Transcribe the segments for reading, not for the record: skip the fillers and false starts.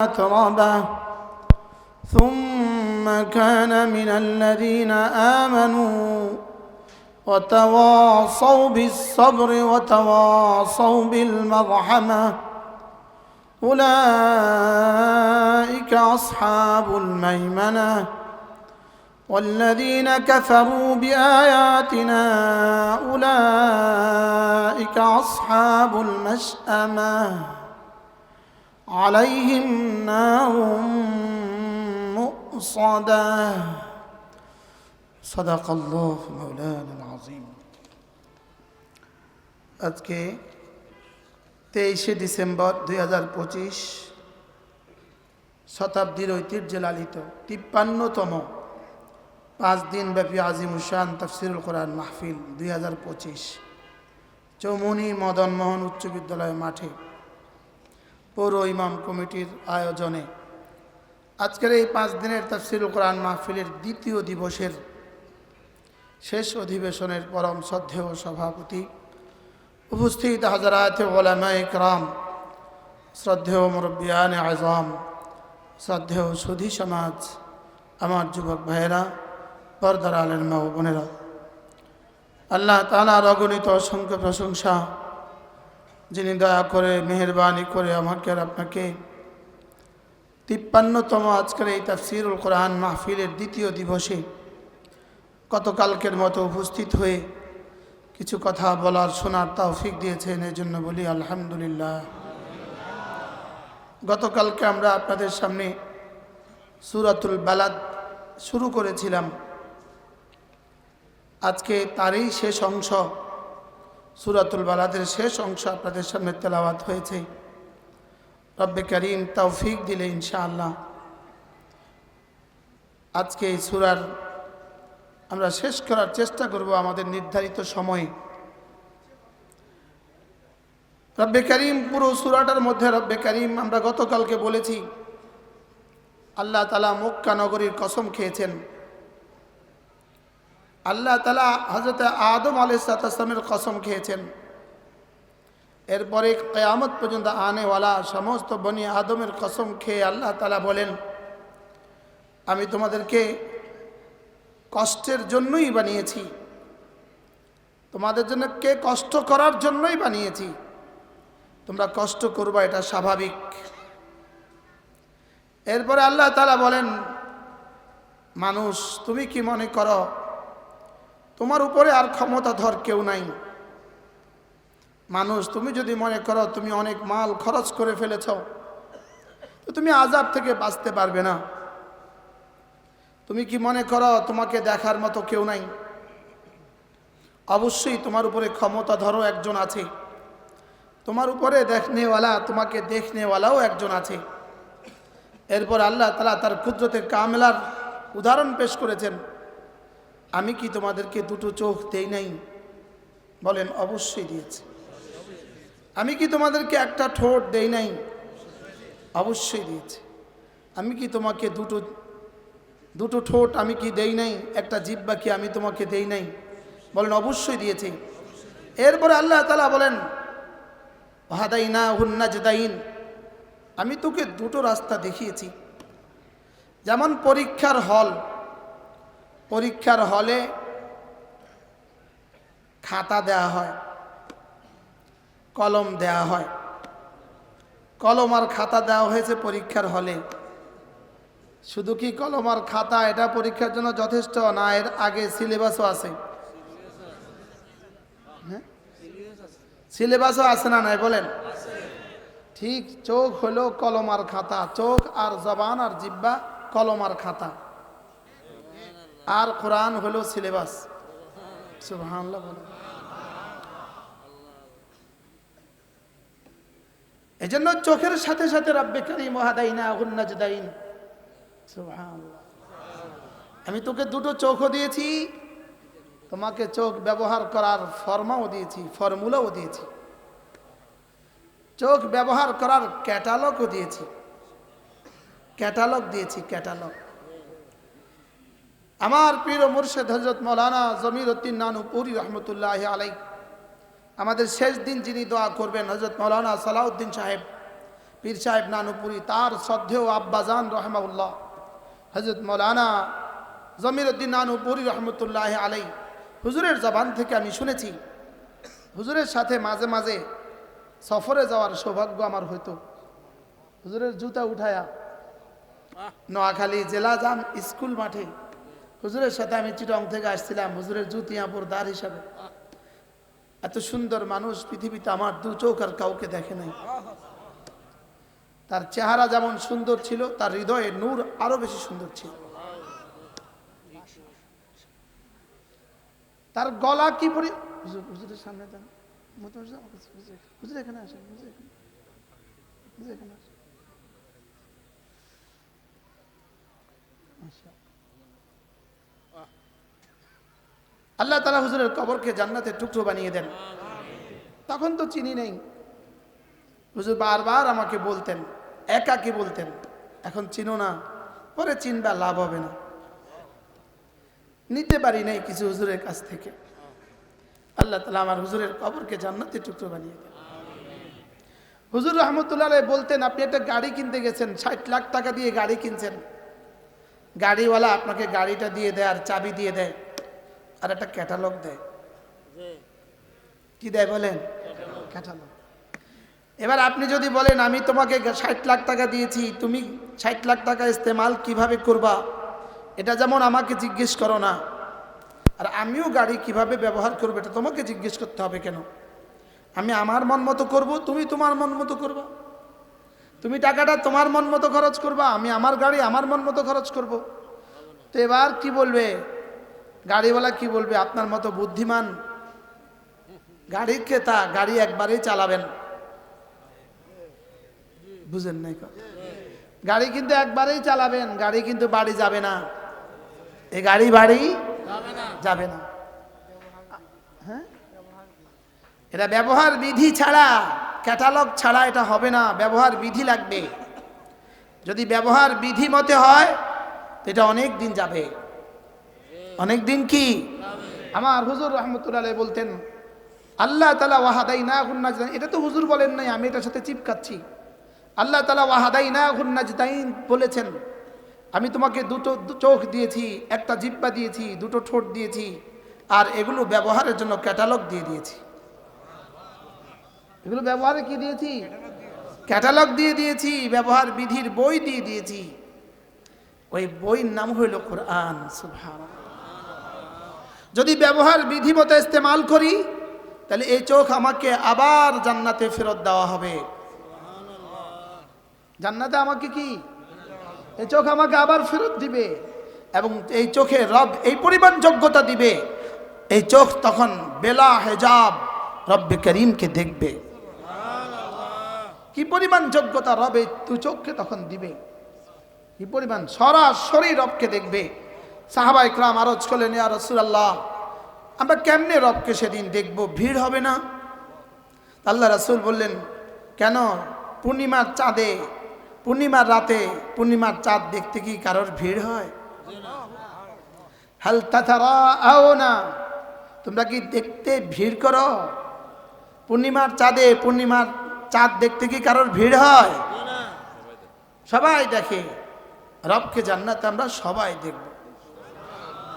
ترابا ثم كان من الذين آمنوا وتواصوا بالصبر وتواصوا بالمرحمة أولئك أصحاب الميمنة والذين كفروا بآياتنا أولئك أصحاب المشأمة عليهم نار مؤصدة صدق الله مولانا العظيم। আজকে 23শে ডিসেম্বর 2025 শতাব্দীর ঐতিহ্যে লালিত 53তম 5 দিনব্যাপী আজিমুশান তাফসিরুল কোরআন মাহফিল 2025 চৌমুহনী মদন মোহন উচ্চ বিদ্যালয় মাঠে পৌর ইমাম কমিটির আয়োজনে আজকের এই 5 দিনের তাফসিরুল কোরআন মাহফিলের দ্বিতীয় দিবসের শেষ অধিবেশনের পরম শ্রদ্ধেয় সভাপতি উপস্থিত হযরত উলামায়ে কেরাম, শ্রদ্ধেয় মুরব্বিয়ানে আযম, শ্রদ্ধেয় সুধী সমাজ, আমার যুবক ভাইয়েরা, পর্দার আলের মা ও বোনেরা, আল্লাহ তাআলার অগণিত অসংখ্য প্রশংসা, যিনি দয়া করে মেহেরবানি করে আমাকে আর আপনাকে 53তম আজকের এই তাফসিরুল কোরআন মাহফিলের দ্বিতীয় দিবসে গতকালকের মতো উপস্থিত হয়ে কিছু কথা বলার শোনার তৌফিক দিয়েছেন, এই জন্য বলি আলহামদুলিল্লাহ। গতকালকে আমরা আপনাদের সামনে সূরাতুল বালাদ শুরু করেছিলাম, আজকে তারই শেষ অংশ, সূরাতুল বালাদের শেষ অংশ আপনাদের সামনে তেলাওয়াত হয়েছে। রব্বে কারীম তৌফিক দিলে ইনশাআল্লাহ আজকে এই সূরার আমরা শেষ করার চেষ্টা করব আমাদের নির্ধারিত সময়ে। রব্বে কারীম পুরো সূরাটার মধ্যে রব্বে কারীম আমরা গতকালকে বলেছি আল্লাহ তাআলা মক্কা নগরীর কসম খেয়েছেন, আল্লাহ তাআলা হযরত আদম আলাইহিস সালামের কসম খেয়েছেন, এরপরে কিয়ামত পর্যন্ত আনেওয়ালা সমস্ত বনি আদমের কসম খেয়ে আল্লাহ তাআলা বলেন, আমি তোমাদেরকে কষ্টের জন্যই বানিয়েছি, তোমাদের জন্য কে কষ্ট করার জন্যই বানিয়েছি, তোমরা কষ্ট করবা এটা স্বাভাবিক। এরপরে আল্লাহ তাআলা বলেন, মানুষ তুমি কি মনে করো তোমার উপরে আর ক্ষমতাধর কেউ নাই? মানুষ তুমি যদি মনে করো তুমি অনেক মাল খরচ করে ফেলেছ তো তুমি আযাব থেকে বাঁচতে পারবে না? তুমি কি মনে করো তোমাকে দেখার মতো কেউ নাই? অবশ্যই তোমার উপরে ক্ষমতাধরও একজন আছে, তোমার উপরে দেখনেওয়ালা, তোমাকে দেখনেওয়ালাও একজন আছে। এরপর আল্লাহ তাআলা তার কুদরতে কামেলার উদাহরণ পেশ করেছেন, আমি কি তোমাদেরকে দুটো চোখ দেই নাই? বলেন অবশ্যই দিয়েছি। আমি কি তোমাদেরকে একটা ঠোঁট দেই নাই? অবশ্যই দিয়েছি। আমি কি তোমাকে দুটো ঠোঁট আমি কি দেই নাই? একটা জিহ্বা কি আমি তোমাকে দেই নাই? বলেন অবশ্যই দিয়েছি। এরপরে আল্লাহ তাআলা বলেন, ওয়াহাদাইনাহুন নাজদাইন, আমি তোকে দুটো রাস্তা দেখিয়েছি। যেমন পরীক্ষার হলে খাতা দেয়া হয়, কলম দেয়া হয়, কলম আর খাতা দেওয়া হয়েছে পরীক্ষার হলে। শুধু কি কলম আর খাতা এটা পরীক্ষার জন্য যথেষ্ট না? এর আগে সিলেবাসও আছে, সিলেবাসও আছে না? নাই বলেন? ঠিক, চোখ হলো কলম আর খাতা, চোখ আর জবান আর জিহ্বা কলম আর খাতা, আর কোরআন হলো সিলেবাস। সুবহানাল্লাহ বলেন। এজন্য চোখের সাথে সাথে রব্বে কারীম ওয়াহাদাইনাহুন নাজদাইন, সুবহানাল্লাহ, আমি তোকে দুটো চোখও দিয়েছি, তোমাকে চোখ ব্যবহার করার ফর্মাও দিয়েছি, ফর্মুলাও দিয়েছি, চোখ ব্যবহার করার ক্যাটালগও দিয়েছি, ক্যাটালগ। আমার পীর ও মুর্শিদ হযরত মাওলানা জমিরউদ্দিন নানুপুরি রহমতুল্লাহি আলাইহি, আমাদের শেষ দিন যিনি দোয়া করবেন হযরত মাওলানা সালাউদ্দিন সাহেব পীর সাহেব নানুপুরি, তার শ্রদ্ধেয় আব্বাজান রহমাউল্লাহ হযরত মৌলানা জমিরউদ্দিন নানুপুরি রহমতুল্লাহ আলাই, হুজুরের জবান থেকে আমি শুনেছি, হুজুরের সাথে মাঝে মাঝে সফরে যাওয়ার সৌভাগ্য আমার হইতো। হুজুরের জুতা উঠায়া নোয়াখালী জেলা জাম স্কুল মাঠে হুজুরের সাথে আমি চিটং থেকে আসছিলাম, হুজুরের জুতিয়াপুর দার হিসাবে। এত সুন্দর মানুষ পৃথিবীতে আমার দু চোখ আর কাউকে দেখে নাই। তার চেহারা যেমন সুন্দর ছিল, তার হৃদয়ে নূর আরো বেশি সুন্দর ছিল। তার গলা কি পরি, হুজুরের সামনে দেন, হুজুর এখানে আসেন, হুজুর এখানে আসেন। আল্লাহ তাআলা হুজুরের কবরকে জান্নাতের টুকরো বানিয়ে দেন। তখন তো চিনি নেই, হুজুর বারবার আমাকে বলতেন, একাকি বলতেন, এখন চিনো না, পরে চিনবা, লাভ হবে না। নিতে পারি নাই কিছু হুজুরের কাছ থেকে। আল্লাহ তাআলা আমার হুজুরের কবরকে জান্নাতের টুকরো বানিয়ে দেন। হুজুর রহমতুল্লাহ আলাইহি বলতেন, আপনি একটা গাড়ি কিনতে গেছেন, 60 লাখ টাকা দিয়ে গাড়ি কিনছেন, গাড়িওয়ালা আপনাকে গাড়িটা দিয়ে দেয় আর চাবি দিয়ে দেয় আর একটা ক্যাটালগ দেয়। কি দেয় বলেন? ক্যাটালগ। এবার আপনি যদি বলেন আমি তোমাকে 60 লাখ টাকা দিয়েছি, তুমি 60 লাখ টাকা ইস্তেমাল কিভাবে করবা এটা যেমন আমাকে জিজ্ঞেস করো না, আর আমিও গাড়ি কিভাবে ব্যবহার করবো এটা তোমাকে জিজ্ঞেস করতে হবে কেন? আমি আমার মন মতো করবো, তুমি তোমার মন মতো করবা। তুমি টাকাটা তোমার মন মতো খরচ করবা, আমি আমার গাড়ি আমার মন মতো খরচ করব। তো এবার কি বলবে গাড়িওয়ালা? কি বলবে? আপনার মতো বুদ্ধিমান গাড়ির ক্রেতা গাড়ি একবারেই চালাবেন। বুঝেন নাই কথা? গাড়ি কিন্তু একবারেই চালাবেন, গাড়ি কিন্তু বাড়ি যাবে না। এই গাড়ি বাড়ি যাবে না। হ্যাঁ, এটা ব্যবহার বিধি ছাড়া, ক্যাটালগ ছাড়া এটা হবে না। ব্যবহার বিধি লাগবে। যদি ব্যবহার বিধি মতে হয় এটা অনেক দিন যাবে। অনেক দিন কি? আমার হুজুর রহমতুল্লাহ আলাইহি বলতেন, আল্লাহ তাআলা ওয়াহাদাইনাহুন নাজদাইন, এটা তো হুজুর বলেন নাই, আমি এটার সাথে চিপকাচ্ছি। আল্লাহ তাআলা ওয়াহাদাইনাহুন নাজদাইন বলেছেন, আমি তোমাকে দুটো চোখ দিয়েছি, একটা জিহ্বা দিয়েছি, দুটো ঠোঁট দিয়েছি, আর এগুলো ব্যবহারের জন্য ক্যাটালগ দিয়ে দিয়েছি। এগুলো ব্যবহারে কি দিয়েছি? ক্যাটালগ দিয়ে দিয়েছি, ব্যবহার বিধির বই দিয়ে দিয়েছি। ওই বইয়ের নাম হইল কোরআন। সুবহানাল্লাহ। যদি ব্যবহার বিধি মতো ইস্তেমাল করি তাহলে এই চোখ আমাকে আবার জান্নাতে ফেরত দেওয়া হবে। জান্নাতে আমাকে কি এই চোখ আমাকে আবার ফেরত দিবে, এবং এই চোখে রব এই পরিমাণ যোগ্যতা দিবে, এই চোখ তখন বেলা হেজাব রব্বে করিমকে দেখবে। কি পরিমাণ যোগ্যতা রব এই দু চোখকে তখন দিবে, কি পরিমাণ সরাসরি রবকে দেখবে। সাহাবা ইকরাম আরজ করলেন, ইয়া রাসূলুল্লাহ, আমরা কেমনে রবকে সেদিন দেখব? ভিড় হবে না? আল্লাহ রাসূল বললেন, কেন? পূর্ণিমার চাঁদে, পূর্ণিমার রাতে পূর্ণিমার চাঁদ দেখতে কি কারোর ভিড় হয়? হাল তাতারাউনা, তোমরা কি দেখতে ভিড় করো? পূর্ণিমার চাঁদে পূর্ণিমার চাঁদ দেখতে কি কারোর ভিড় হয়? সবাই দেখে। রবকে জান্নাতে আমরা সবাই দেখব।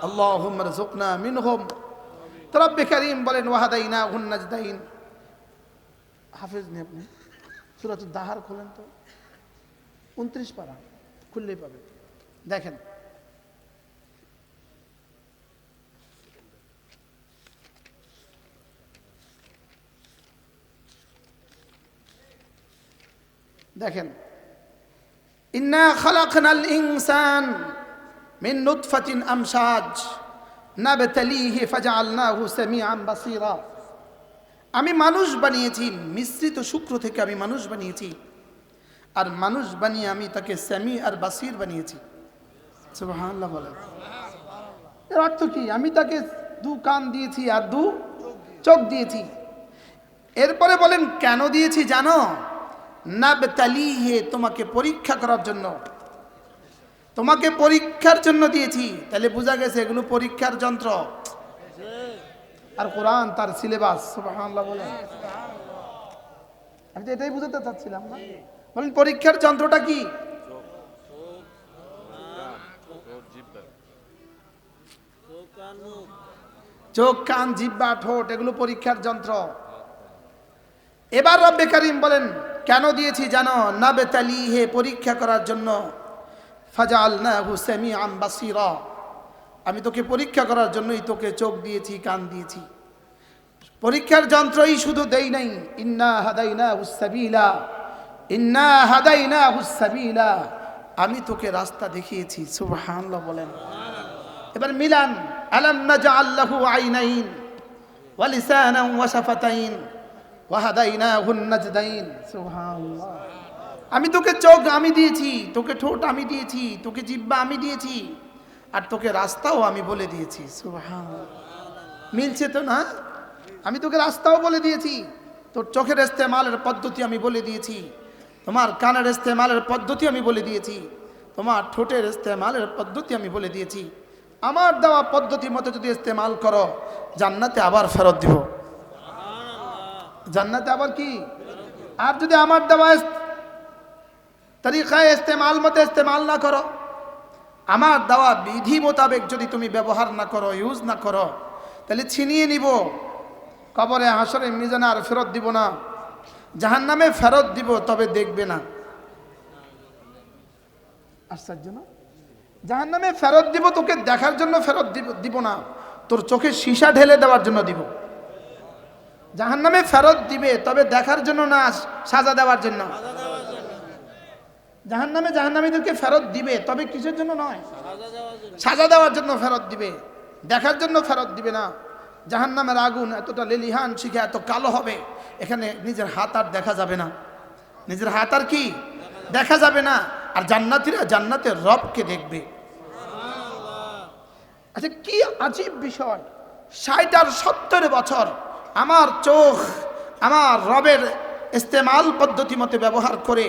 আল্লাহুম্মা রযুকনা মিনহুম। তো রব্বে কারীম বলেন, ওয়াহাদাইনাহুন নাজদাইন। হাফেজ নে আপনি সূরাতুদ দাহার খোলেন তো, 29 পারা খুললেই পাবে। দেখেন, দেখেন, ইন্না খালাকনাল ইনসান মিন নুতফাতিন আমশাজ নাবতালিহি ফাজআলনাহু সামিআন বাসীরা। আমি মানুষ বানিয়েছি, মিশ্রিত শুক্র থেকে আমি মানুষ বানিয়েছি, আর মানুষ বানিয়ে আমি তাকে সামি আর বাসীর বানিয়েছি। সুবহানাল্লাহ বলেন। এর অর্থ কি? আমি তাকে দু কান দিয়েছি আর দু চোখ দিয়েছি। এরপরে বলেন কেন দিয়েছি জানো? নাবতালিহি, তোমাকে পরীক্ষা করার জন্য। তোমাকে পরীক্ষার জন্য দিয়েছি। তাহলে বোঝা গেছে এগুলো পরীক্ষার যন্ত্র। আর কোরআন তার সিলেবাস। সুবহানাল্লাহ বলেন। আমি তো এটাই বুঝাতে চাচ্ছিলাম না। বলেন পরীক্ষার যন্ত্রটা কি? চোখ, কান, জিহ্বা, ঠোঁট, এগুলো পরীক্ষার যন্ত্র। এবার রব্বে কারীম বলেন কেন দিয়েছি জানো? নাবতালিহি, পরীক্ষা করার জন্য। ফাজআলনাহু সামিআন বাসীরা, আমি তোকে পরীক্ষা করার জন্যই তোকে চোখ দিয়েছি, কান দিয়েছি। পরীক্ষার যন্ত্রই শুধু দেই নাই, ইন্না হাদাইনাহুস সাবিলা, ইন্না হাদাইনাহুস সাবিলা, আমি তোকে রাস্তা দেখিয়েছি। সুবহানাল্লাহ বলেন। এবার মিলান, আলাম নাজআল লাহু আইনাইন ওয়া লিসানান ওয়া শাফাতাইন ওয়া হাদাইনাহুন নাজদাইন। সুবহানাল্লাহ। আমি তোকে চোখ আমি দিয়েছি, তোকে ঠোঁট আমি দিয়েছি, তোকে জিহ্বা আমি দিয়েছি, আর তোকে রাস্তাও আমি বলে দিয়েছি। সুবহানাল্লাহ। মিলছে তো না? আমি তোকে রাস্তাও বলে দিয়েছি, তোর চোখের ইস্তেমালের পদ্ধতি আমি বলে দিয়েছি, তোমার কানের ইস্তেমালের পদ্ধতি আমি বলে দিয়েছি, তোমার ঠোঁটের ইস্তেমালের পদ্ধতি আমি বলে দিয়েছি। আমার দেওয়া পদ্ধতি মতো যদি ইস্তেমাল করো, জান্নাতে আবার ফেরত দিব। জান্নাতে আবার কি? আর যদি আমার দেওয়া তরিকায় ইস্তেমাল মতো ইস্তেমাল না করো, আমার দেওয়া বিধি মোতাবেক যদি তুমি ব্যবহার না করো, ইউজ না করো, তাহলে ছিনিয়ে নিব, কবরে হাসরে মিজানে আর ফেরত দিব না, জাহান্নামে ফেরত দিব, তবে দেখবে না। আশ্চর্য না? জাহান্নামে ফেরত দিব তোকে দেখার জন্য, ফেরত দিব না, তোর চোখে সীসা ঢেলে দেওয়ার জন্য দিব। জাহান্নামে ফেরত দিবে, তবে দেখার জন্য না, সাজা দেওয়ার জন্য। জাহান্নামীদেরকে ফেরত দিবে, তবে কিসের জন্য নয়? সাজা দেওয়ার জন্য ফেরত দিবে, দেখার জন্য ফেরত দিবে না। জাহান্নামের আগুন এতটা লেলিহান শিখে এত কালো হবে, এখানে নিজের হাত আর দেখা যাবে না, নিজের হাত আর কি দেখা যাবে না। আর জান্নাতীরা জান্নাতের রবকে দেখবে। আচ্ছা, কি আজীব বিষয়! ৬০ আর ৭০ বছর আমার চোখ আমার রবের ইস্তেমাল পদ্ধতি মতে ব্যবহার করে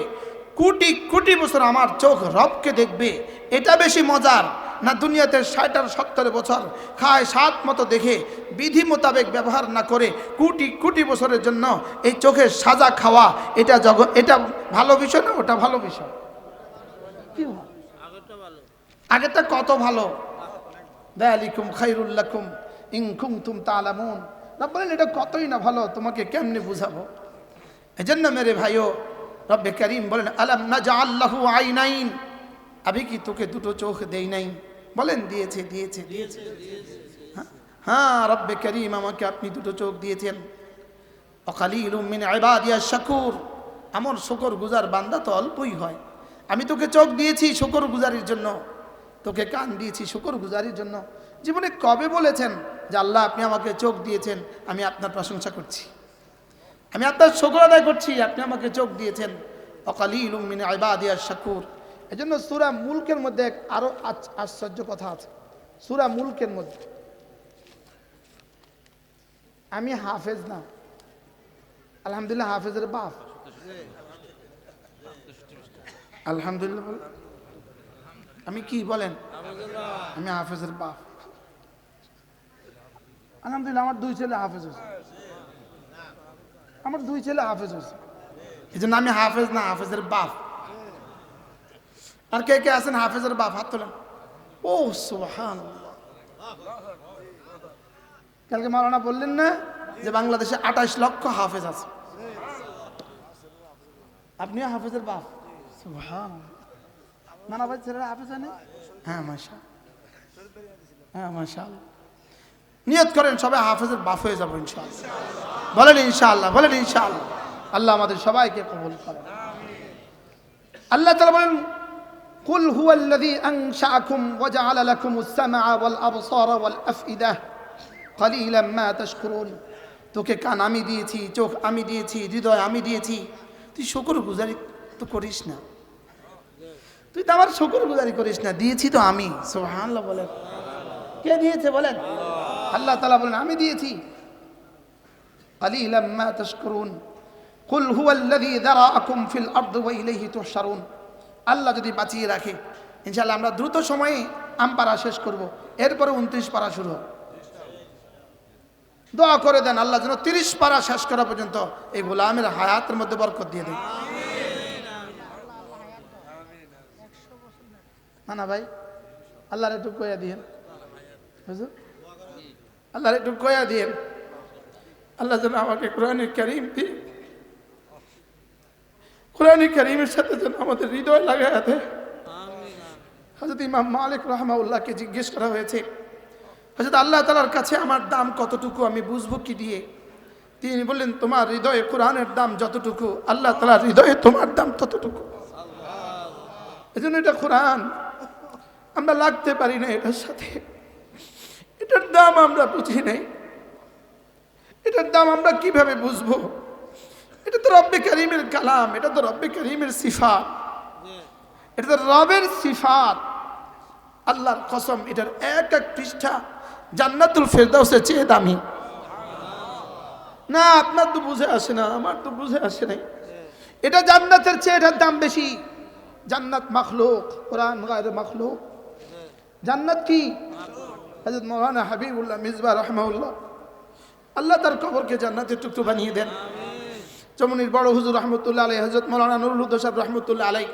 কোটি কোটি বছর আমার চোখ রবকে দেখবে। এটা বেশি মজার না দুনিয়াতে ৬০ আর ৭০ বছর খায় সাত মতো দেখে বিধি মোতাবেক ব্যবহার না করে কোটি কোটি বছরের জন্য এই চোখের সাজা খাওয়া, এটা এটা ভালো বিষয় না? ওটা ভালো বিষয়? কি আগেরটা কত ভালো। যালিকুম খায়রুল লাকুম ইন কুনতুম তা'লামুন। না বলেন এটা কতই না ভালো, তোমাকে কেমনে বুঝাবো? এজন্য মেরে ভাইও, রব্বে কারীম বলেন আলাম নাজআল লাহু আইনাইন, আমি কি তোকে দুটো চোখ দেই নাই? বলেন দিয়েছে, দিয়েছে, দিয়েছে। হ্যাঁ, রব্বে কারীম আমাকে আপনি দুটো চোখ দিয়েছেন। ওয়াকালিলুম মিন ইবাদিয়াশ শাকুর, আমার শুকরগুজার বান্দা তো অল্পই হয়। আমি তোকে চোখ দিয়েছি শুকরগুজারির জন্য, তোকে কান দিয়েছি শুকরগুজারির জন্য। জীবনে কবে বলেছেন যে আল্লাহ আপনি আমাকে চোখ দিয়েছেন, আমি আপনার প্রশংসা করছি, আমি আপনার শুকর আদায় করছি, আপনি আমাকে চোখ দিয়েছেন? ওয়াকালিলুম মিন ইবাদিয়াশ শাকুর। এজন্য সূরা মুলকের মধ্যে আরো আশ্চর্য কথা আছে। সূরা মুলকের মধ্যে, আমি হাফেজ না, আলহামদুলিল্লাহ হাফেজের বাপ, আলহামদুলিল্লাহ বলেন। আমি কি বলেন? আমি হাফেজের বাপ। আলহামদুলিল্লাহ আমার 2 ছেলে হাফেজ হয়েছে, আমার 2 ছেলে হাফেজ হয়েছে। এই জন্য আমি হাফেজ না, হাফেজের বাপ। আর কে কে আছেন হাফেজের বাপ? হাত তোলেন। ও সুবহানাল্লাহ। কালকে মাওলানা বললেন না যে বাংলাদেশে 28 লক্ষ হাফেজ আছে, আপনিও হাফেজের বাপ। সুবহানাল্লাহ। নানা ভাই ছেলেরা হাফেজ হয় না? হ্যাঁ মাশাআল্লাহ, হ্যাঁ মাশাআল্লাহ। নিয়ত করেন সবাই হাফেজের বাপ হয়ে যাবো ইনশাআল্লাহ। বলেন ইনশাআল্লাহ, বলেন ইনশাআল্লাহ। আল্লাহ আমাদের সবাইকে কবুল করেন। আল্লাহ তাআলা বলেন কুল হুয়াল্লাযী আনশাআকুম ওয়া জাআলা লাকুমুস সামআ ওয়াল আবসারা ওয়াল আফইদা কালিলাম মা তাশকুরুন। তোকে কান আমি দিয়েছি, চোখ আমি দিয়েছি, হৃদয় আমি দিয়েছি, তুই শুকরগুজারি তো করিস না, তুই তো আমার শুকরগুজারি করিস না। দিয়েছি তো আমি। সুবহানাল্লাহ বলেন। কে দিয়েছে বলেন? আল্লাহ তাআলা বলেন আমি দিয়েছি। কালিলাম মা তাশকুরুন কুল হুয়াল্লাযী যারাআকুম ফিল আরদি ওয়া ইলাইহি তুহশারুন। আল্লাহ যদি বাঁচিয়ে রাখে ইনশাআল্লাহ আমরা দ্রুত সময়ে আমপারা শেষ করব, এরপরে 29 পারা শুরু হবে। দোয়া করে দেন আল্লাহ যেন 30 পারা শেষ করা পর্যন্ত এই গোলামের হায়াতের মধ্যে বরকত দিয়ে দেন। মানা ভাই, আল্লাহর একটু কয়া দিয়েন, বুঝো আল্লাহর একটু কয়া দিয়েন, আল্লাহ যেন আমাকে কোরআনে কারীম দিয়ে, কোরআনে কারীমের সাথে যেন আমাদের হৃদয় লাগায়া দেয়। হযরত ইমাম মালিক রাহমাহুল্লাহকে জিজ্ঞেস করা হয়েছে, হযরত আল্লাহ তাআলার কাছে আমার দাম কতটুকু আমি বুঝবো কি দিয়ে? তিনি বললেন, তোমার হৃদয়ে কোরআনের দাম যতটুকু, আল্লাহ তাআলার হৃদয়ে তোমার দাম ততটুকু। এজন্য এটা কোরআন, আমরা লাগতে পারি না এটার সাথে, এটার দাম আমরা বুঝি নাই, এটার দাম আমরা কিভাবে বুঝবো? এটা তো রব্বে কারীমের কালাম, এটা তো রব্বে কারীমের সিফাত, এটা তো রবের সিফাত। আল্লাহর কসম, এটার এক এক পৃষ্ঠা জান্নাতুল ফেরদাউসের চেয়ে দামি। না, আপনার তো বুঝে আসে না, আমার তো বুঝে আসে নাই। এটা জান্নাতের চেয়ে এটার দাম বেশি। জান্নাত মাখলুক, কোরআন গায়রে মাখলুক। জান্নাত কি? হযরত মাওলানা হাবিবুল্লাহ মিসবাহ রাহমাহুল্লাহ, আল্লাহ তার কবরকে জান্নাতের টুকরো বানিয়ে দেন। চমনির বড় হুজুর রহমতুল্লাহ আলাইহি, হযরত মাওলানা নুরুল হুদা সাহেব রহমতুল্লাহ আলাইহি,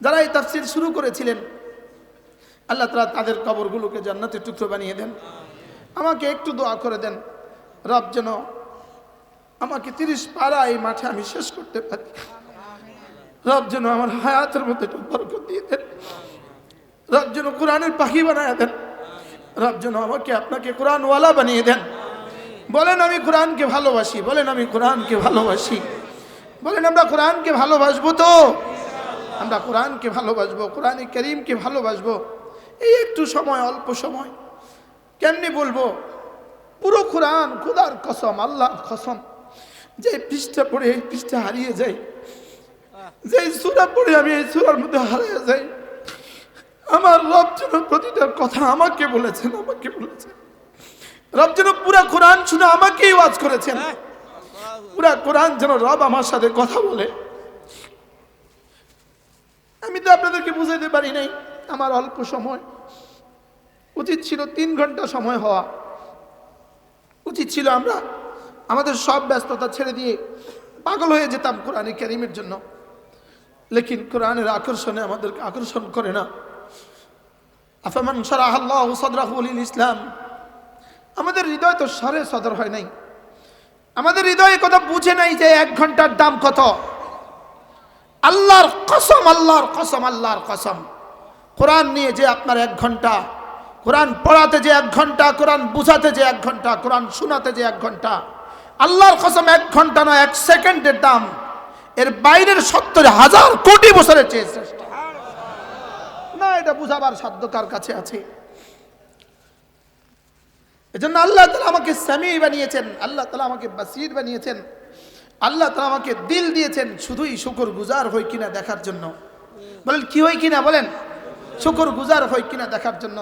যারা এই তাফসীর শুরু করেছিলেন, আল্লাহ তাআলা তাদের কবরগুলোকে জান্নাতের টুকরো বানিয়ে দেন। আমাকে একটু দোয়া করে দেন, রব যেন আমাকে 30 পারা এই মাঠে আমি শেষ করতে পারি। রব যেন আমার হায়াতের মধ্যে একটু বরকত দিয়ে দেন। রব যেন কোরআনের পাখি বানায় দেন। রব যেন আমাকে আপনাকে কোরআনওয়ালা বানিয়ে দেন। বলেন আমি কোরআনকে ভালোবাসি, বলেন আমি কোরআনকে ভালোবাসি, বলেন আমরা কোরআনকে ভালোবাসবো তো? আমরা কোরআনকে ভালোবাসবো, কোরআনে কারীমকে ভালোবাসবো। এই একটু সময়, অল্প সময়, কেমনি বলবো? পুরো কোরআন, খোদার কসম, আল্লাহর কসম, যে পৃষ্ঠা পড়ে এই পৃষ্ঠা হারিয়ে যায়, যে সূরা পড়ে আমি এই সূরার মধ্যে হারিয়ে যাই। আমার রব যেন প্রতিটা কথা আমাকে বলেছেন, আমাকে বলেছেন। রব যেন পুরা কোরআন শুনে আমাকেই ওয়াজ করেছেন। পুরা কোরআন যেন রব আমার সাথে কথা বলে। আমি তো আপনাদেরকে বুঝাইতে পারি নাই, আমার অল্প সময়। উচিত ছিল 3 ঘন্টা সময় হওয়া উচিত ছিল। আমরা আমাদের সব ব্যস্ততা ছেড়ে দিয়ে পাগল হয়ে যেতাম কোরআনে কারীমের জন্য। লেকিন কোরআনের আকর্ষণে আমাদেরকে আকর্ষণ করে না। আফামান শারাহাল্লাহু সাদরাহু লিল ইসলাম, আমাদের হৃদয় তো সারে সদর হয় নাই। আমাদের হৃদয়ে কথা বুঝে নাই যে 1 ঘন্টার দাম কত। আল্লাহর কসম, আল্লাহর কসম, আল্লাহর কসম, কোরআন নিয়ে যে আপনার 1 ঘন্টা, কোরআন পড়াতে যে 1 ঘন্টা, কোরআন বুঝাতে যে 1 ঘন্টা, কোরআন শোনাতে যে 1 ঘন্টা, আল্লাহর কসম 1 ঘন্টা নয়, 1 সেকেন্ডের দাম এর বাইরের 70,000 কোটি বছরের চেয়ে শ্রেষ্ঠ। না, এটা বুঝাবার সাধ্য কার কাছে আছে? এজন্য আল্লাহ তাআলা আমাকে সামি বানিয়েছেন, আল্লাহ তাআলা আমাকে বাসির বানিয়েছেন, আল্লাহ তাআলা আমাকে দিল দিয়েছেন শুধুই শুকরগুজার হই কিনা দেখার জন্য। বলেন কি হই কিনা? বলেন শুকরগুজার হই কিনা দেখার জন্য।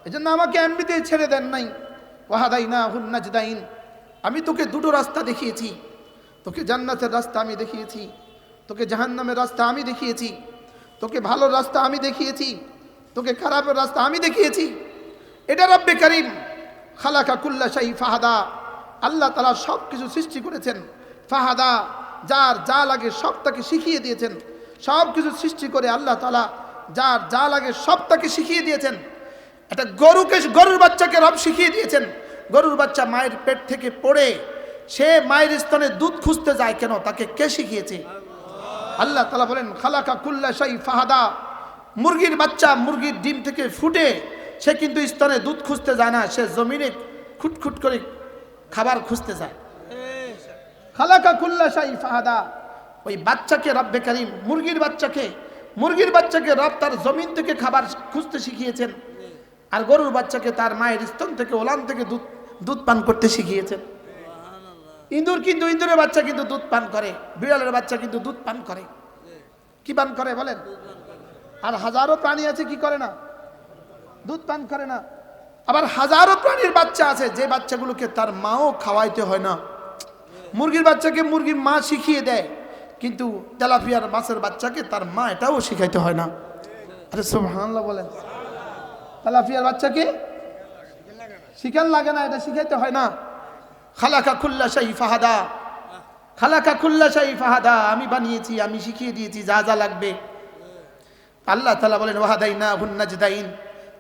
এজন্য আমাকে এমনিতেই ছেড়ে দেন নাই। ওয়াহাদাইনাহুন নাজদাইন, আমি তোকে দুটো রাস্তা দেখিয়েছি। তোকে জান্নাতের রাস্তা আমি দেখিয়েছি, তোকে জাহান্নামের রাস্তা আমি দেখিয়েছি, তোকে ভালো রাস্তা আমি দেখিয়েছি, তোকে খারাপের রাস্তা আমি দেখিয়েছি। এটা রব্বে কারীম খালাকা কুল্লা শাই ফাহাদা, আল্লাহ তাআলা সব কিছু সৃষ্টি করেছেন। ফাহাদা, যার যা লাগে সব তাকে শিখিয়ে দিয়েছেন। সব কিছু সৃষ্টি করে আল্লাহ তাআলা যার যা লাগে সব তাকে শিখিয়ে দিয়েছেন। একটা গরুর বাচ্চাকে রব শিখিয়ে দিয়েছেন। গরুর বাচ্চা মায়ের পেট থেকে পড়ে সে মায়ের স্তনে দুধ খুঁজতে যায় কেন? তাকে কে শিখিয়েছে? আল্লাহ তাআলা বলেন খালাকা কুল্লা শাই ফাহাদা। মুরগির বাচ্চা মুরগির ডিম থেকে ফুটে সে কিন্তু স্তনে দুধ খুঁজতে যায় না, সে জমিনে খুটখুট করে খাবার খুঁজতে যায়। খালাকা কুল্লা শাই ফাহাদা। ওই বাচ্চাকে রব্বে কারীম মুরগির বাচ্চাকে রব তার জমিন থেকে খাবার খুঁজতে শিখিয়েছেন। আর গরুর বাচ্চাকে তার মায়ের স্তন থেকে, ওলান থেকে দুধ পান করতে শিখিয়েছেন। ইঁদুরের বাচ্চা কিন্তু দুধ পান করে, বিড়ালের বাচ্চা কিন্তু দুধ পান করে। কি পান করে বলেন? আর হাজারো প্রাণী আছে কি করে না? দুধ পান করে না। আবার হাজারো প্রাণীর বাচ্চা আছে যে বাচ্চাগুলোকে তার মাও খাওয়াইতে হয় না। মুরগির বাচ্চাকে মুরগির মা শিখিয়ে দেয়, কিন্তু তেলাপিয়ার মাছের বাচ্চাকে তার মা এটাও শিখাইতে হয় না। আরে সুবহানাল্লাহ বলেন। তেলাপিয়ার বাচ্চাকে শিখান লাগে না, এটা শিখাইতে হয় না। খালাকা কুল্লা শাই ফাহাদা, খালাকা কুল্লা শাই ফাহাদা। আমি বানিয়েছি, আমি শিখিয়ে দিয়েছি যা যা লাগবে। আল্লাহ তাআলা বলেন ওয়াহাদাইনাহুন নাজদাইন,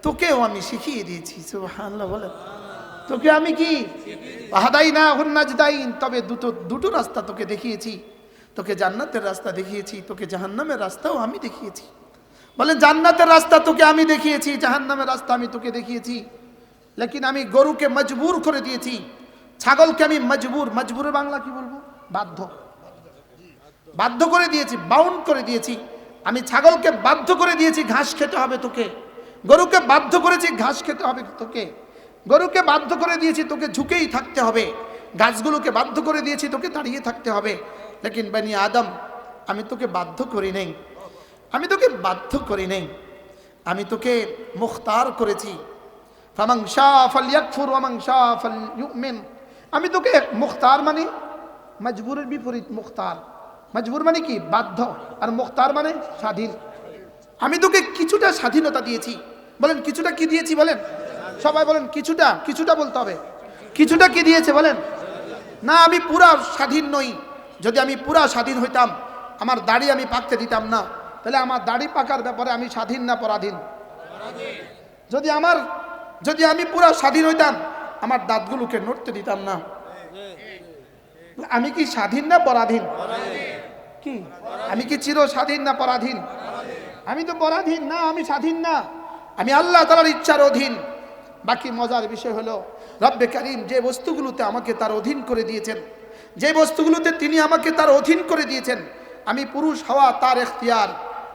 তোকেও আমি শিখিয়ে দিয়েছি। সুবহানাল্লাহ বলেন, তোকে আমি কি ওয়াহাদাইনাহুন নাজদাইন, তবে দুটো রাস্তা তোকে দেখিয়েছি। তোকে জান্নাতের রাস্তা দেখিয়েছি, তোকে জাহান্নামের রাস্তাও আমি দেখিয়েছি। বলেন জান্নাতের রাস্তা তোকে আমি দেখিয়েছি, জাহান্নামের রাস্তা আমি তোকে দেখিয়েছি। লেকিন আমি গরুকে মজবুর করে দিয়েছি, ছাগলকে আমি মজবুরের বাংলা কি বলবো, বাধ্য করে দিয়েছি, বাউন্ড করে দিয়েছি। আমি ছাগলকে বাধ্য করে দিয়েছি ঘাস খেতে হবে তোকে, গরুকে বাধ্য করেছি ঘাস খেতে হবে তোকে, গরুকে বাধ্য করে দিয়েছি তোকে ঝুঁকেই থাকতে হবে, গাছগুলোকে বাধ্য করে দিয়েছি তোকে দাঁড়িয়ে থাকতে হবে। লেকিন বনি আদম, আমি তোকে বাধ্য করি নাই, আমি তোকে বাধ্য করি নাই, আমি তোকে মুখতার করেছি। ফামান শাআ ফালইয়াকফুর ওয়া মান শাআ ফালইউমিন। আমি তোকে মুখতার মানে মজবুরের বিপরীত মুখতার। মজবুর মানে কি, বাধ্য, আর মুখতার মানে স্বাধীন। আমি তোকে কিছুটা স্বাধীনতা দিয়েছি। বলেন কিছুটা কি দিয়েছি, বলেন সবাই বলেন কিছুটা, কিছুটা বলতে হবে। কিছুটা কি দিয়েছে বলেন? না, আমি পুরা স্বাধীন নই। যদি আমি পুরা স্বাধীন হইতাম, আমার দাড়ি আমি পাকতে দিতাম না, তাহলে আমার দাড়ি পাকার ব্যাপারে আমি স্বাধীন না পরাধীন? যদি আমি পুরা স্বাধীন হইতাম, আমার দাঁতগুলোকে নড়তে দিতাম না। আমি কি স্বাধীন না পরাধীন? কি আমি কি চির স্বাধীন না পরাধীন? আমি তো পরাধীন না, আমি স্বাধীন না, আমি আল্লাহ তাআলার ইচ্ছার অধীন। বাকি মজার বিষয় হলো রব্বে কারীম যে বস্তুগুলোতে আমাকে তার অধীন করে দিয়েছেন, যে বস্তুগুলোতে তিনি আমাকে তার অধীন করে দিয়েছেন, আমি পুরুষ হওয়া তার এখতিয়ার,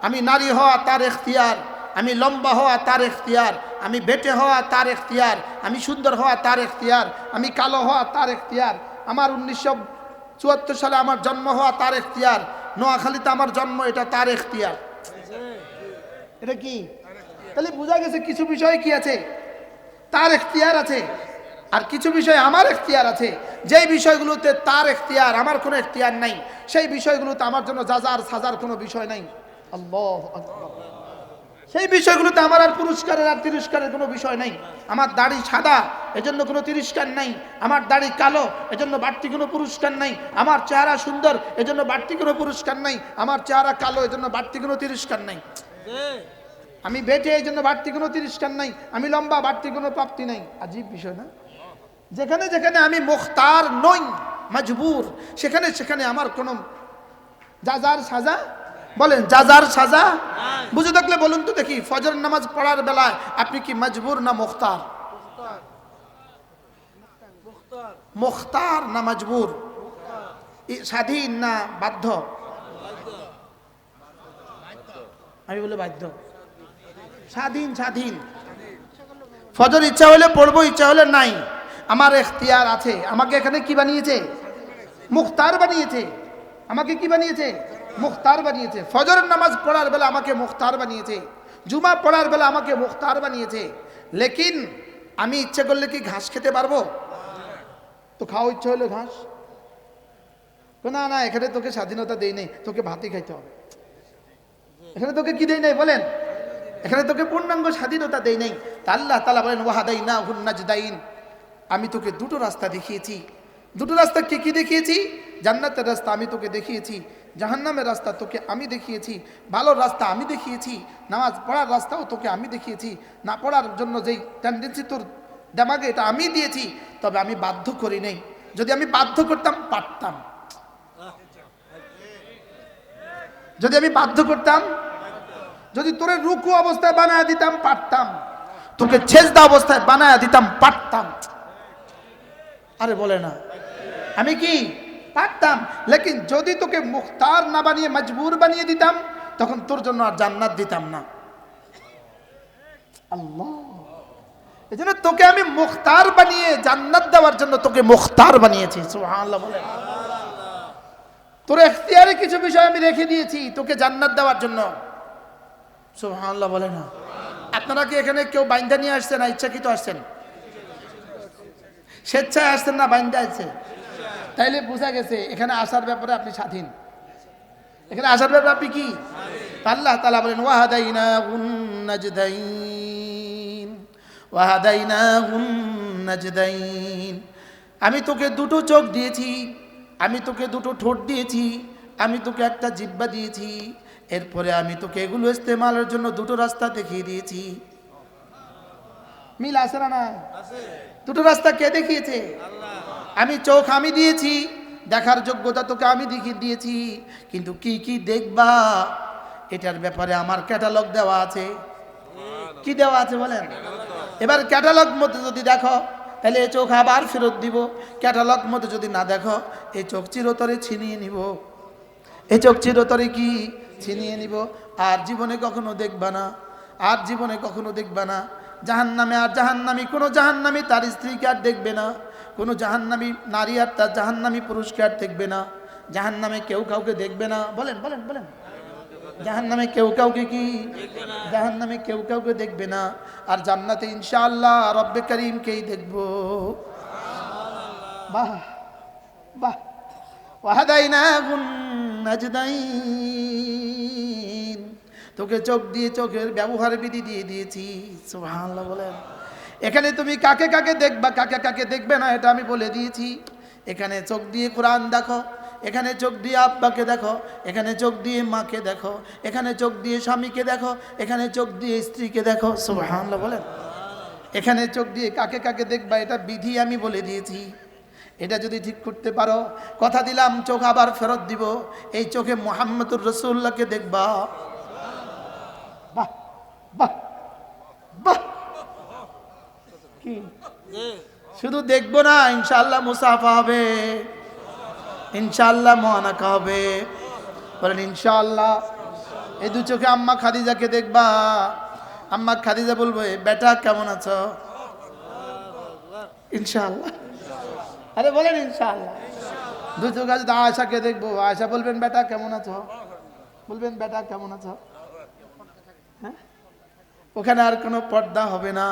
আমি নারী হওয়া তার এখতিয়ার, আমি লম্বা হওয়া তার এখতিয়ার, আমি বেটে হওয়া তার এখতিয়ার, আমি সুন্দর হওয়া তার এখতিয়ার, আমি কালো হওয়া তার এখতিয়ার, আমার 1974 সালে আমার জন্ম হওয়া তার এখতিয়ার, নোয়াখালীতে আমার জন্ম এটা তার এখতিয়ার। এটা কি? তাহলে বোঝা গেছে কিছু বিষয় কি আছে, তার এখতিয়ার আছে, আর কিছু বিষয় আমার এখতিয়ার আছে। যেই বিষয়গুলোতে তার এখতিয়ার, আমার কোনো এখতিয়ার নাই, সেই বিষয়গুলোতে আমার জন্য যাজার সাজার কোনো বিষয় নাই। আল্লাহু আকবার। সেই বিষয়গুলোতে আমার আর পুরস্কারের আর তিরস্কারের কোনো বিষয় নাই। আমার দাড়ি সাদা, এজন্য কোনো তিরস্কার নাই। আমার দাড়ি কালো, এজন্য বাড়তি কোনো পুরস্কার নাই। আমার চেহারা সুন্দর, এজন্য বাড়তি কোনো পুরস্কার নাই। আমার চেহারা কালো, এজন্য বাড়তি কোনো তিরস্কার নাই। আমি বেটে, এই জন্য বাড়তি কোনো তিরস্কার নাই। আমি লম্বা, বাড়তি কোনো প্রাপ্তি নাই। আজীব বিষয় না? যেখানে যেখানে আমি মুখতার নই, মজবুর, সেখানে সেখানে আমার কোনো যাজার সাজা, বলেন যাজার সাজা বুঝে থাকলে বলুন তো দেখি, ফজর নামাজ পড়ার বেলায় আপনি কি মজবুর না মুখতার? মুখতার না মজবুর? স্বাধীন না বাধ্য? আমি বলে বাধ্য। স্বাধীন, স্বাধীন। ফজর ইচ্ছা হলে পড়বো, ইচ্ছা হলে নাই, আমার এখতিয়ার আছে। আমাকে এখানে কি বানিয়েছে? মুখতার বানিয়েছে। আমাকে কি বানিয়েছে? মুখতার বানিয়েছে। ফজরের নামাজ পড়ার বেলা আমাকে মুখতার বানিয়েছে, জুমা পড়ার বেলা আমাকে মুখতার বানিয়েছে। লেকিন আমি ইচ্ছে করলে কি ঘাস খেতে পারবো? তো খাওয়া ইচ্ছে হলে ঘাস, না না, এখানে তোকে স্বাধীনতা দেই নাই, তোকে ভাতই খাইতে হবে। এখানে তোকে কি দেই নাই বলেন? এখানে তোকে পূর্ণাঙ্গ স্বাধীনতা দেই নাই। তা আল্লাহ তাআলা বলেন ওয়াহাদাইনাহুন নাজদাইন, আমি তোকে দুটো রাস্তা দেখিয়েছি। দুটো রাস্তা কি কি দেখিয়েছি? জান্নাতের রাস্তা আমি তোকে দেখিয়েছি, জাহান্নামের রাস্তা তোকে আমি দেখিয়েছি, ভালো রাস্তা আমি দেখিয়েছি, নামাজ পড়ার রাস্তাও তোকে আমি দেখিয়েছি, না পড়ার জন্য যেই টেন্ডেন্সি তোর দেমাগে এটা আমি দিয়েছি, তবে আমি বাধ্য করি নাই। যদি আমি বাধ্য করতাম পারতাম, যদি আমি বাধ্য করতাম, যদি তোরে রুকু অবস্থায় বানায় দিতাম পারতাম, তোকে সেজদা অবস্থায় বানায় দিতাম পারতাম। আরে বলে না, আমি কি পারতাম। লেকিন যদি তোকে মুখতার না বানিয়ে মজবুর বানিয়ে দিতাম, তখন তোর জন্য আর জান্নাত দিতাম না। আল্লাহ, এজন্য তোকে আমি মুখতার বানিয়ে জান্নাত দেওয়ার জন্য তোকে মুখতার বানিয়েছি। সুবহানাল্লাহ বলে। তোর এখতিয়ারে কিছু বিষয় আমি রেখে দিয়েছি তোকে জান্নাত দেওয়ার জন্য। সুবহানাল্লাহ বলে না? আপনারা কি এখানে কেউ বাইন্দা নিয়ে আসছেন না ইচ্ছাকৃত আসছেন? স্বেচ্ছায় আসছেন না বাইন্দা আছে? তাইলে বোঝা গেছে এখানে আসার ব্যাপারে আপনি স্বাধীন। এখানে আসার ব্যাপারে আপনি কি? আল্লাহ তাআলা বলেন ওয়াহাদাইনাহুন নাজদাইন, ওয়াহাদাইনাহুন নাজদাইন। আমি তোকে দুটো চোখ দিয়েছি, আমি তোকে দুটো ঠোঁট দিয়েছি, আমি তোকে একটা জিহ্বা দিয়েছি। এরপরে আমি তোকে এগুলো ইস্তেমালের জন্য দুটো রাস্তা দেখিয়ে দিয়েছি। মিল আছে না? দুটো রাস্তা কে দেখিয়েছে? আমি চোখ আমি দিয়েছি, দেখার যোগ্যতা তোকে আমি দেখিয়ে দিয়েছি, কিন্তু কি কি দেখবা এটার ব্যাপারে আমার ক্যাটালগ দেওয়া আছে। কি দেওয়া আছে বলেন? এবার ক্যাটালগ মতো যদি দেখো তাহলে এই চোখ আবার ফেরত দিব, ক্যাটালগ মতো যদি না দেখো এই চোখ চিরতরে ছিনিয়ে নিব, এই চোখ চিরতরে কি ছিনিয়ে নিব। আর জীবনে কখনো দেখবা না, আর জীবনে কখনো দেখবা না জাহান্নামে। আর জাহান্নামী কোনো জাহান্নামী তার স্ত্রীকে আর দেখবে না, কোনো জাহান্নামী নারী আর তার জাহান্নামী পুরুষকে আর দেখবে না, জাহান্নামে কেউ কাউকে দেখবে না। বলেন বলেন বলেন, জাহান্নামে কেউ কাউকে কি? জাহান্নামে কেউ কাউকে দেখবে না। আর জান্নাতে ইনশাআল্লাহ রব্বে করিমকেই দেখবো। বাহ বাহ। ওয়াহাদাইনাহুন নাজদাইন, তোকে চোখ দিয়ে চোখের ব্যবহার বিধি দিয়ে দিয়েছি। সুবহানাল্লাহ বলেন। এখানে তুমি কাকে কাকে দেখবা কাকে কাকে দেখবে না এটা আমি বলে দিয়েছি। এখানে চোখ দিয়ে কোরআন দেখো, এখানে চোখ দিয়ে আব্বাকে দেখো, এখানে চোখ দিয়ে মাকে দেখো, এখানে চোখ দিয়ে স্বামীকে দেখো, এখানে চোখ দিয়ে স্ত্রীকে দেখো। সুবহানাল্লাহ বলেন। এখানে চোখ দিয়ে কাকে কাকে দেখবা এটা বিধি আমি বলে দিয়েছি। এটা যদি ঠিক করতে পারো, কথা দিলাম চোখ আবার ফেরত দিব, এই চোখে মুহাম্মদুর রাসূলুল্লাহকে দেখবা। বাহ বাহ বাহ। কি শুধু দেখবো না, ইনশাআল্লাহ মুসাফা হবে, ইনশাআল্লাহ মুআনাকা হবে। বলেন ইনশাআল্লাহ। এই দু চোখে আম্মা খাদিজাকে দেখবা, আম্মা খাদিজা বলবে বেটা কেমন আছো, ইনশাআল্লাহ। আরে বলেন ইনশাআল্লাহ। দু চোখে যদি আয়েশাকে দেখবো, আয়েশা বলবেন বেটা কেমন আছো, বলবেন বেটা কেমন আছো। হ্যাঁ, ওখানে আর কোনো পর্দা হবে না।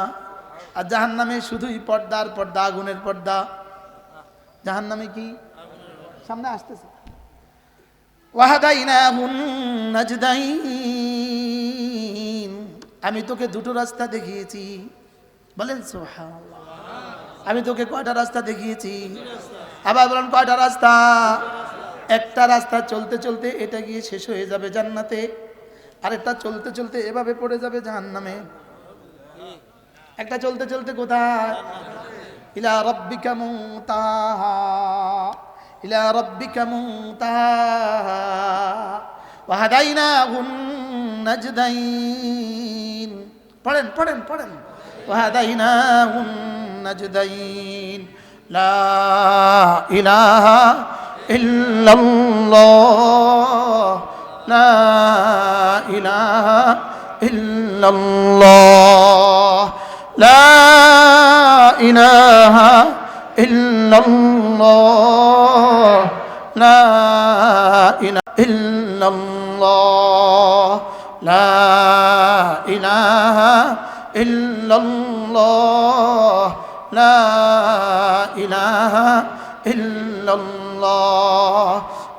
আর জাহান্নামে শুধুই পর্দা আর পর্দা, আগুনের পর্দা। জাহান্নামে কি সামনে আসতেছে। ওয়াহাদাইনাহুন নাজদাইন, আমি তোকে দুটো রাস্তা দেখিয়েছি। বলেন সুবহানাল্লাহ। আমি তোকে কয়টা রাস্তা দেখিয়েছি? আবার বলেন কয়টা রাস্তা? একটা রাস্তা চলতে চলতে এটা গিয়ে শেষ হয়ে যাবে জান্নাতে, আরেকটা চলতে চলতে এভাবে পড়ে যাবে জাহান্নামে। একটা চলতে চলতে কোথায়? ইলা রাব্বিকা মুনতাহা, ইলা রাব্বিকা মুনতাহা ওয়া হাদাইনাহুন নাজদাইন। পড়েন পড়েন পড়েন। ওয়া হাদাইনাহুন নাজদাইন। লা ইলাহা ইল্লাল্লাহ, লা ইলাহা ইল্লাল্লাহ, লা ইলাহা ইল্লাল্লাহ, লা ইলাহা ইল্লাল্লাহ, লা ইলাহা ইল্লাল্লাহ, লা ইলাহা ইল্লাল্লাহ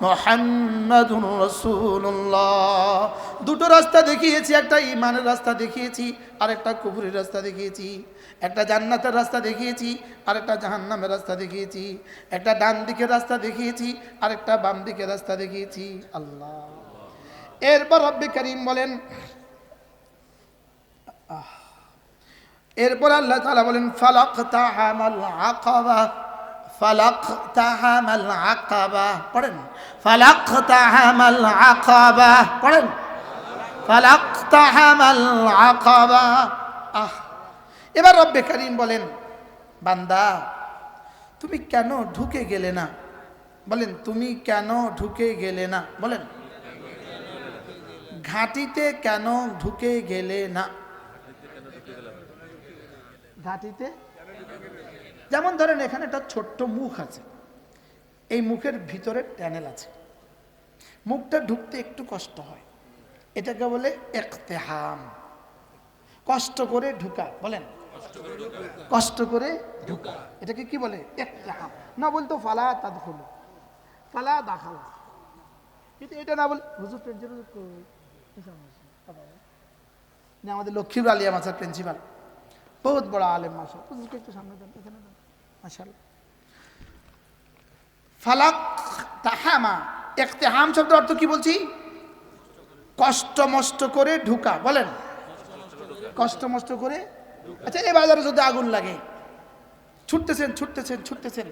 মুহাম্মাদুর রাসূলুল্লাহ। দুটো রাস্তা দেখিয়েছি, একটা ঈমানের রাস্তা দেখিয়েছি, আর একটা কুফরের রাস্তা দেখিয়েছি। একটা জান্নাতের রাস্তা দেখিয়েছি, আর একটা জাহান্নামের রাস্তা দেখিয়েছি। একটা ডান দিকের রাস্তা দেখিয়েছি, আর একটা বাম দিকের রাস্তা দেখিয়েছি। আল্লাহ। এরপর রব্বে করিম বলেন, এরপর আল্লাহ তাআলা বলেন ফালাকতাহামাল আকাবা, ফালাকতাহামাল আকাবা। পড়েন ফালাকতাহামাল আকাবা, পড়েন ফালাকতাহামাল আকাবা। এবার রব্বে করিম বলেন বান্দা তুমি কেন ঢুকে গেলে না? বলেন তুমি কেন ঢুকে গেলে না? বলেন ঘাটিতে কেন ঢুকে গেলে না? ঘাটিতে যেমন ধরেন এখানে একটা ছোট্ট মুখ আছে, এই মুখের ভিতরে ট্যানেল আছে, মুখটা ঢুকতে একটু কষ্ট হয়, এটাকে বলে ইকতিহাম, কষ্ট করে ঢুকা। বলেন কষ্ট করে ঢুকা, এটাকে কি বলে? ইকতিহাম। না বলতো ফালা তাদখুলু, ফালা দাখালা, কিন্তু এটা না বল হুজুর প্রিন্সিপাল না, আমাদের লক্ষ্মীপুর আলিয়া মাসার প্রিন্সিপাল বহুত বড় আলেম মাশাআল্লাহ, হুজুরকে একটু সামনে দেন, এখানে দেন মাশাআল্লাহ। ফালাক তাহামা, ইকতিহাম শব্দের অর্থ কি বলছি? কষ্ট মষ্ট করে ঢুকা, বলেন কষ্ট মষ্ট করে। আচ্ছা, এই বাজারে যদি আগুন লাগে, ছুটতেছেন ছুটতেছেন ছুটতেছেন,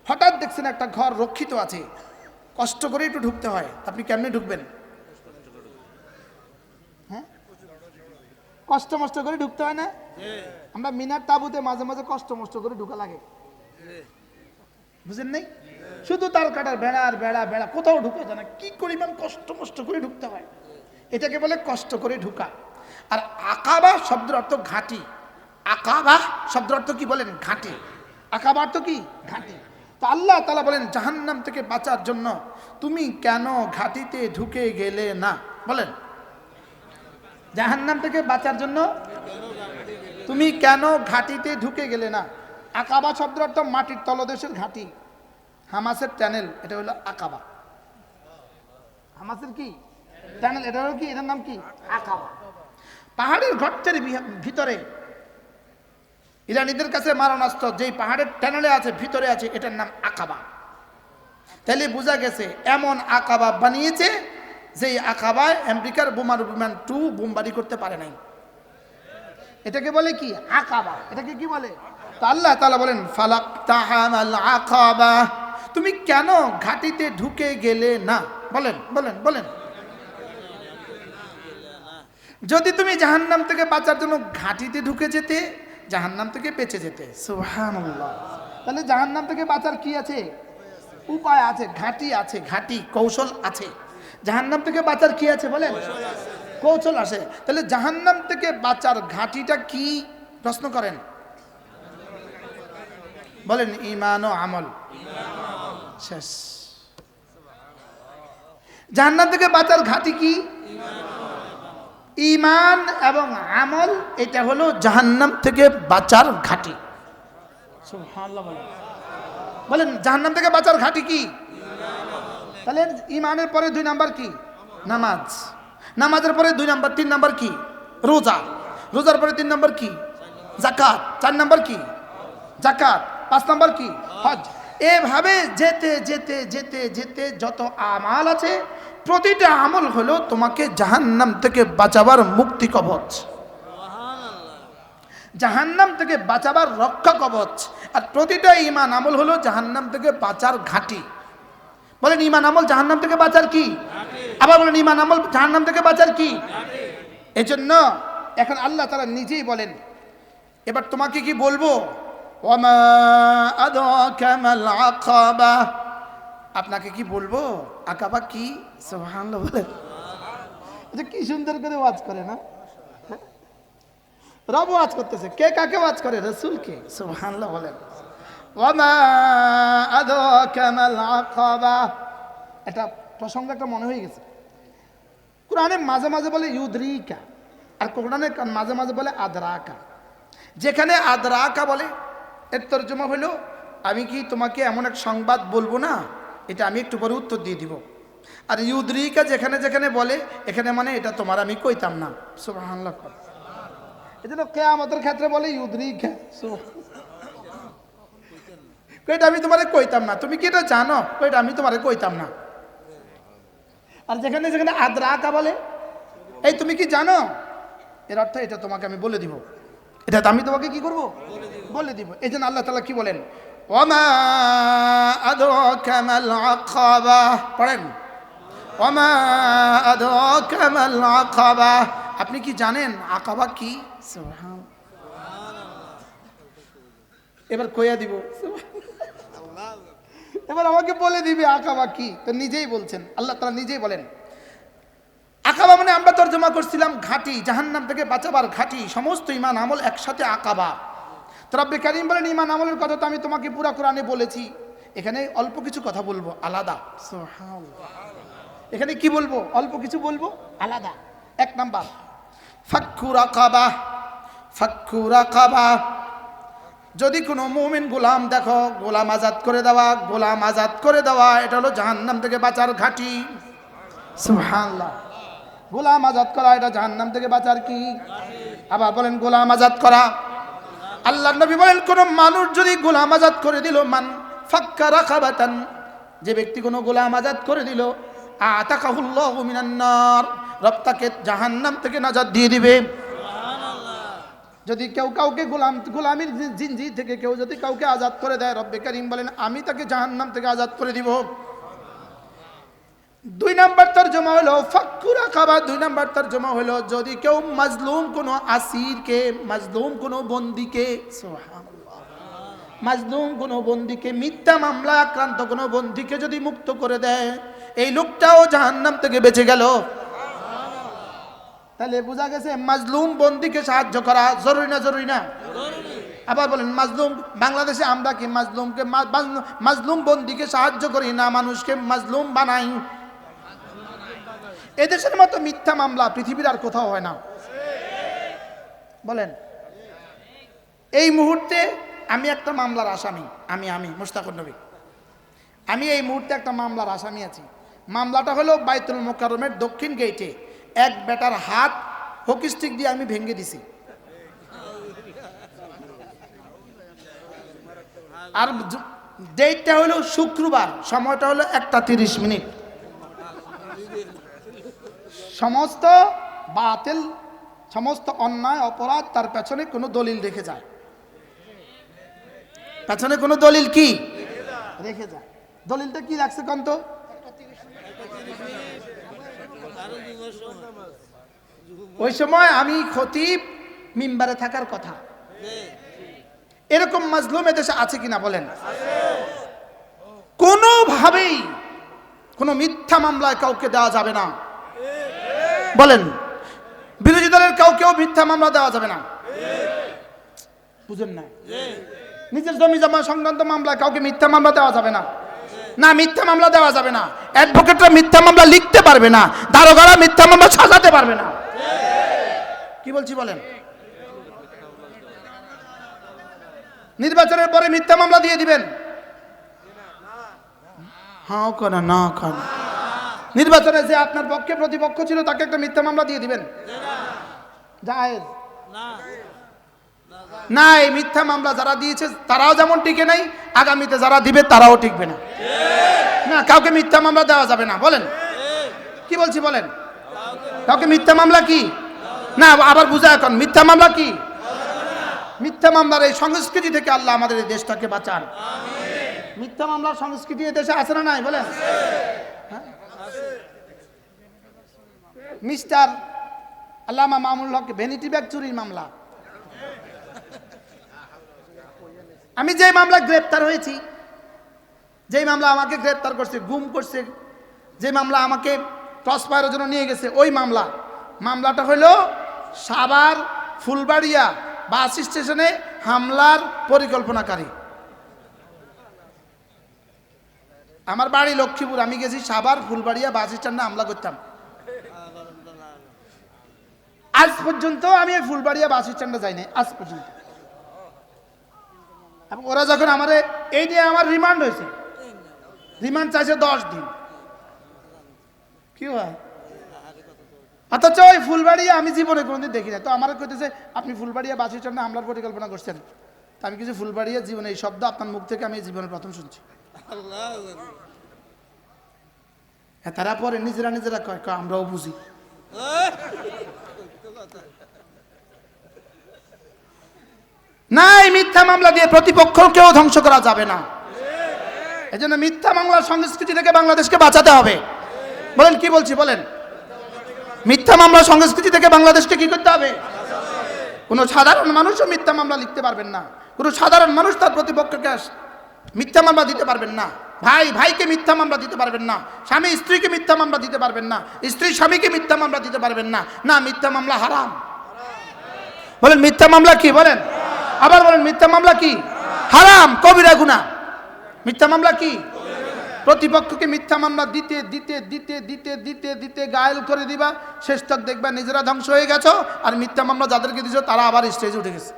হঠাৎ দেখছেন একটা ঘর রক্ষিত আছে, কষ্ট করে একটু ঢুকতে হয়, আপনি কেমনে ঢুকবেন? হ্যাঁ, কষ্ট মষ্ট করে ঢুকতে হয় না? আমরা মিনার তাবুতে মাঝে মাঝে কষ্ট মষ্ট করে ঢুকা লাগে, বুঝেন নাই? শুধু তার কাটার বেড়ার বেড়া বেড়া কোথাও ঢুকে যায় না, কি পরিমাণ কষ্ট মষ্ট করে ঢুকতে হয়, এটাকে বলে কষ্ট করে ঢুকা। আর আকাবা শব্দের অর্থ ঘাঁটি। আকাবা শব্দের অর্থ কি বলেন? ঘাঁটি। আকাবা অর্থ কি? ঘাঁটি। তো আল্লাহ তাআলা বলেন জাহান্নাম থেকে বাঁচার জন্য তুমি কেন ঘাঁটিতে ঢুকে গেলে না? বলেন, জাহান্নাম থেকে বাঁচার জন্য তুমি কেন ঘাঁটিতে ঢুকে গেলে না? আকাবা শব্দের অর্থ মাটির তলদেশের ঘাঁটি, হামাসের টানেল, এটা হলো আকাবা। হামাসের কি টানেল, এটা হলো কি, এটার নাম কি? আকাবা। পাহাড়ের গর্তের ভিতরে ইরানিদের কাছে মারণাস্ত্র যেই পাহাড়ের টানেলে আছে, ভিতরে আছে, এটার নাম আকাবা। তাহলে বোঝা গেছে এমন আকাবা বানিয়েছে যেই আকাবায় আমেরিকার বোমার বিমান 2 বোমবারি করতে পারে নাই। এটাকে বলে কি? আকাবা। এটাকে কি বলে? তো আল্লাহ তাআলা বলেন ফালাকতাহামাল আকাবা, তুমি কেন ঘাটিতে ঢুকে গেলে না? বলেন বলেন বলেন। যদি তুমি জাহান্নাম থেকে বাঁচার জন্য ঘাটিতে ঢুকে যেতে, জাহান্নাম থেকে বেঁচে যেতে। সুবহানাল্লাহ। তাহলে জাহান্নাম থেকে বাঁচার কি আছে? উপায় আছে, ঘাটি আছে, ঘাটি কৌশল আছে। জাহান্নাম থেকে বাঁচার কি আছে? বলেন, কৌশল আছে। তাহলে জাহান্নাম থেকে বাঁচার ঘাটিটা কি? প্রশ্ন করেন, বলেন ঈমান ও আমল। শেষ। জাহান্নাম থেকে বাঁচার ঘাটি কি? ঈমান এবং আমল। এটা হলো জাহান্নাম থেকে বাঁচার ঘাটি। সুবহানাল্লাহ। বলেন, বলেন জাহান্নাম থেকে বাঁচার ঘাটি কি? তাহলে ঈমানের পরে 2 নাম্বার কি? নামাজ। নামাজের পরে 2 নাম্বার, 3 নাম্বার কি? রোজা। রোজার পরে 3 নাম্বার কি? যাকাত। 4 নাম্বার কি? যাকাত। 5 নাম্বার কি? হজ। এভাবে যেতে যেতে যেতে যেতে যত আমাল আছে, প্রতিটা আমল হলো তোমাকে জাহান্নাম থেকে বাঁচাবার মুক্তি কবচ, জাহান্নাম থেকে বাঁচাবার রক্ষা কবচ। আর প্রতিটা ঈমান আমল হলো জাহান্নাম থেকে বাঁচার ঘাটি। বলেন ঈমান আমল জাহান্নাম থেকে বাঁচার কি? আবার বলেন ঈমান আমল জাহান্নাম থেকে বাঁচার কি? এজন্য এখন আল্লাহ তাআলা নিজেই বলেন, এবার তোমাকে কি বলবো? ওয়ামা আদরাকা মাল আকাবা, আপনাকে কি বলবো? আকাবা কি? সুবহানাল্লাহ। বলেন, এটা কি সুন্দর করে ওয়াজ করে না? রব ওয়াজ করতেছে। কে কাকে ওয়াজ করে? রাসূলকে। সুবহানাল্লাহ। বলেন ওয়ামা আদরাকা মাল আকাবা। এটা প্রসঙ্গ একটা মনে হয়ে গেছে। কোরআনে মাঝে মাঝে বলে ইউদরিকা, আর কোরআনে মাঝে মাঝে বলে আদরাকা। যেখানে আদরাকা বলে এর তরজমা হলো আমি কি তোমাকে এমন এক সংবাদ বলবো না, এটা আমি একটু পরে উত্তর দিয়ে দিব। আর ইউদরিকা যেখানে যেখানে বলে, এখানে মানে এটা তোমার আমি কইতাম না। সুবহানাল্লাহ। এজন্য কিয়ামতের ক্ষেত্রে বলে ইউদরিকা, এটা আমি তোমারে কইতাম না, তুমি কি এটা জানো? এটা আমি তোমারে কইতাম না। আর যেখানে যেখানে আদরাকা বলে, এই তুমি কি জানো, এর অর্থ এটা তোমাকে আমি বলে দিব, এটা আমি তোমাকে কি করব? বলে দিব। এই জন্য আল্লাহ তাআলা কি বলেন? ওয়ামা আদরাকা মাল আকাবা। পড়েন ওয়ামা আদরাকা মাল আকাবা। আপনি কি জানেন আকাবা কি? সুবহানাল্লাহ। এবার কইয়া দিব, এবার আমাকে বলে দিবে আকাবা কি। তো নিজেই বলছেন, আল্লাহ তাআলা নিজেই বলেন আকাবা মানে আমরা তরজমা করছিলাম ঘাটি, জাহান্নাম থেকে বাঁচাবার ঘাটি। সমস্ত ঈমান আমল একসাথে আকাবা। তো রব্বে কারীম বলেন ঈমান আমলের কথা তো আমি তোমাকে পুরো কোরআনে বলেছি, এখানে অল্প কিছু কথা বলবো আলাদা। সুবহানাল্লাহ। এখানে কি বলবো? অল্প কিছু বলবো আলাদা। 1 নাম্বার ফাক্কু রাকাবা। ফাক্কু রাকাবা, যদি কোনো মুমিন গোলাম দেখো, গোলাম আজাদ করে দেওয়া, গোলাম আজাদ করে দেওয়া, এটা হলো জাহান্নাম থেকে বাঁচার ঘাটি। সুবহানাল্লাহ। গোলাম আজাদ করা এটা জাহান্নাম থেকে বাঁচার কি? আবার বলেন গোলাম আজাদ করা। আল্লাহর নবী বলেন কোন মানুষ যদি গোলাম আজাদ করে দিল, মান ফাক্কা রাকাবাতান, যে ব্যক্তি কোনো গোলাম আজাদ করে দিল, আতাকাহুল্লাহু মিনান নার, রব তাকে জাহান্নাম থেকে নাজাত দিয়ে দিবে। যদি কেউ কাউকে গোলামির জিনজির থেকে কেউ যদি কাউকে আজাদ করে দেয়, রব্বে কারীম বলেন আমি তাকে জাহান্নাম থেকে আজাদ করে দিব। 2 নম্বর তরজমা হলো ফাক্কু রাকাবা। 2 নম্বর তরজমা হলো যদি কেউ মাজলুম কোনো আসিরকে, মাজলুম কোনো বন্দীকে, সুবহানাল্লাহ, মাজলুম কোনো বন্দীকে, মিথ্যা মামলা আক্রান্ত কোনো বন্দীকে যদি মুক্ত করে দেয়, এই লোকটাও জাহান্নাম থেকে বেঁচে গেল। তাহলে বোঝা গেছে মাজলুম বন্দীকে সাহায্য করা জরুরি না জরুরি না? আবার বলেন মাজলুম, বাংলাদেশে আমরা কি মাজলুমকে মাজলুম বন্দীকে সাহায্য করি না, মানুষকে মাজলুম বানাই? এদেশের মতো মিথ্যা মামলা পৃথিবীর আর কোথাও হয় না। বলেন, এই মুহূর্তে আমি একটা মামলার আসামি, আমি মুশতাকুর নবী, আমি এই মুহূর্তে একটা মামলার আসামি আছি। মামলাটা হলো বাইতুল মুকাররমের দক্ষিণ গেটে এক বেটার হাত হকি স্টিক দিয়ে আমি ভেঙে দিছি। আর ডেটটা হলো শুক্রবার, সময়টা হলো 1টা 30। সমস্ত বাতিল, সমস্ত অন্যায় অপরাধ তার পেছনে কোনো দলিল রেখে যায়, পেছনে কোনো দলিল কি রেখে যায়। দলিলটা কি রাখছে কন্ত? ওই সময় আমি খতিব, মিম্বারে থাকার কথা। এরকম মাজলুম এদেশে আছে কিনা বলেন? কোনোভাবেই কোনো মিথ্যা মামলায় কাউকে দেওয়া যাবে না। বলেন, বিরোধী দলের কাউকেও মিথ্যা মামলা দেওয়া যাবে না। বুঝেন না? নিজের জমি জমা সংক্রান্ত মামলায় কাউকে মিথ্যা মামলা দেওয়া যাবে না। না, মিথ্যা মামলা দেওয়া যাবে না। অ্যাডভোকেটরা মিথ্যা মামলা লিখতে পারবে না, দারোগারা মিথ্যা মামলা সাজাতে পারবে না। কি বলছি বলেন? নির্বাচনের পরে মিথ্যা মামলা দিয়ে দিবেন? হ্যাঁ কেন না কেন? নির্বাচনে যে আপনার পক্ষে প্রতিপক্ষ ছিল তাকে একটা মিথ্যা মামলা দিয়ে দিবেন? জায়েজ না। এই মিথ্যা মামলা যারা দিয়েছে তারাও যেমন টিকে নাই, আগামীতে যারা দিবে তারাও টিকবে না। না, কাউকে মিথ্যা মামলা দেওয়া যাবে না। বলেন, কি বলছি বলেন? কাউকে মিথ্যা মামলা কি না, আবার বুঝা এখন মিথ্যা মামলা কি? মিথ্যা মামলার এই সংস্কৃতি থেকে আল্লাহ আমাদের এই দেশটাকে বাঁচান। মিথ্যা মামলার সংস্কৃতি এই দেশে আছে না নাই বলেন? মিস্টার আল্লামা মামুনুল হক ভ্যানিটি ব্যাগ চুরির মামলা, আমি যে মামলা গ্রেপ্তার হয়েছি, যে মামলা আমাকে গ্রেপ্তার করছে, গুম করছে, যে মামলা আমাকে ক্রস ফায়ারের জন্য নিয়ে গেছে, ওই মামলাটা হলো সাভার ফুলবাড়িয়া বাস স্টেশনে হামলার পরিকল্পনাকারী। আমার বাড়ি লক্ষ্মীপুর, আমি গেছি সাভার ফুলবাড়িয়া বাস স্ট্যান্ডে হামলা করতাম। আজ পর্যন্ত আমি ফুলবাড়িয়া বাস স্ট্যান্ডে যাইনি আজ পর্যন্ত। ওরা যখন আমারে এই নিয়ে আমার রিমান্ড হয়েছে, রিমান্ড চাইছে 10 দিন। কি হয়? অথচ ওই ফুলবাড়িয়া আমি জীবনে কোনোদিন দেখি না। তো আমার কইতেছে আপনি ফুলবাড়িয়া বাস স্ট্যান্ডে হামলার পরিকল্পনা করছেন। তা আমি কিছু ফুলবাড়িয়া জীবনে এই শব্দ আপনার মুখ থেকে আমি জীবনের প্রথম শুনছি। তারা পরে নিজেরা কয় আমরাও বুঝি। না, এই মিথ্যা মামলা দিয়ে প্রতিপক্ষকেও ধ্বংস করা যাবে না। এজন্য মিথ্যা মামলার সংস্কৃতি থেকে বাংলাদেশকে বাঁচাতে হবে। বলেন, কি বলছি বলেন? মিথ্যা মামলা সংস্কৃতি থেকে বাংলাদেশকে কি করতে হবে? কোনো সাধারণ মানুষও মিথ্যা মামলা লিখতে পারবেন না, কোনো সাধারণ মানুষ তার প্রতিপক্ষকে মিথ্যা মামলা দিতে পারবেন না, ভাই ভাইকে মিথ্যা মামলা দিতে পারবেন না, স্বামী স্ত্রীকে মিথ্যা মামলা দিতে পারবেন না, স্ত্রী স্বামীকে মিথ্যা মামলা দিতে পারবেন না। না, মিথ্যা মামলা হারাম। বলেন, মিথ্যা মামলা কি বলেন? আবার বলেন, মিথ্যা মামলা কি? হারাম, কবিরা গুনাহ। মিথ্যা মামলা কি? প্রতিপক্ষকে মিথ্যা মামলা দিতে দিতে দিতে দিতে দিতে দিতে গায়েল করে দিবা, শেষ তক দেখবা নিজেরা ধ্বংস হয়ে গেছো, আর মিথ্যা মামলা যাদেরকে দিছো তারা আবার স্টেজে উঠে গেছে।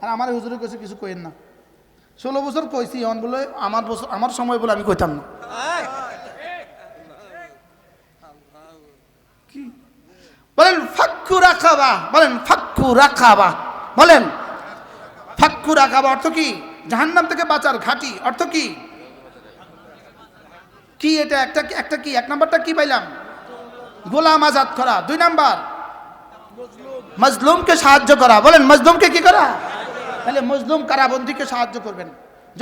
আর আমার হুজুরে কইছে কিছু কইেন না। 16 বছর কইছি, এখন বলে আমার সময় বলে আমি কইতাম না। কি বলেন? ফাক্কু রাকাবা। বলেন, ফাক্কু রাকাবা। বলেন, ফাক্কু রাকাবা অর্থ কি? জাহান্নাম থেকে বাঁচার ঘাঁটি। অর্থ কি? কি এটা? একটা কি? এক নাম্বারটা কি পাইলাম? গোলাম আজাদ করা। 2 নাম্বার মজলুমকে সাহায্য করা। বলেন মজলুমকে কি করা? তাহলে মজলুম কারাবন্দীকে সাহায্য করবেন।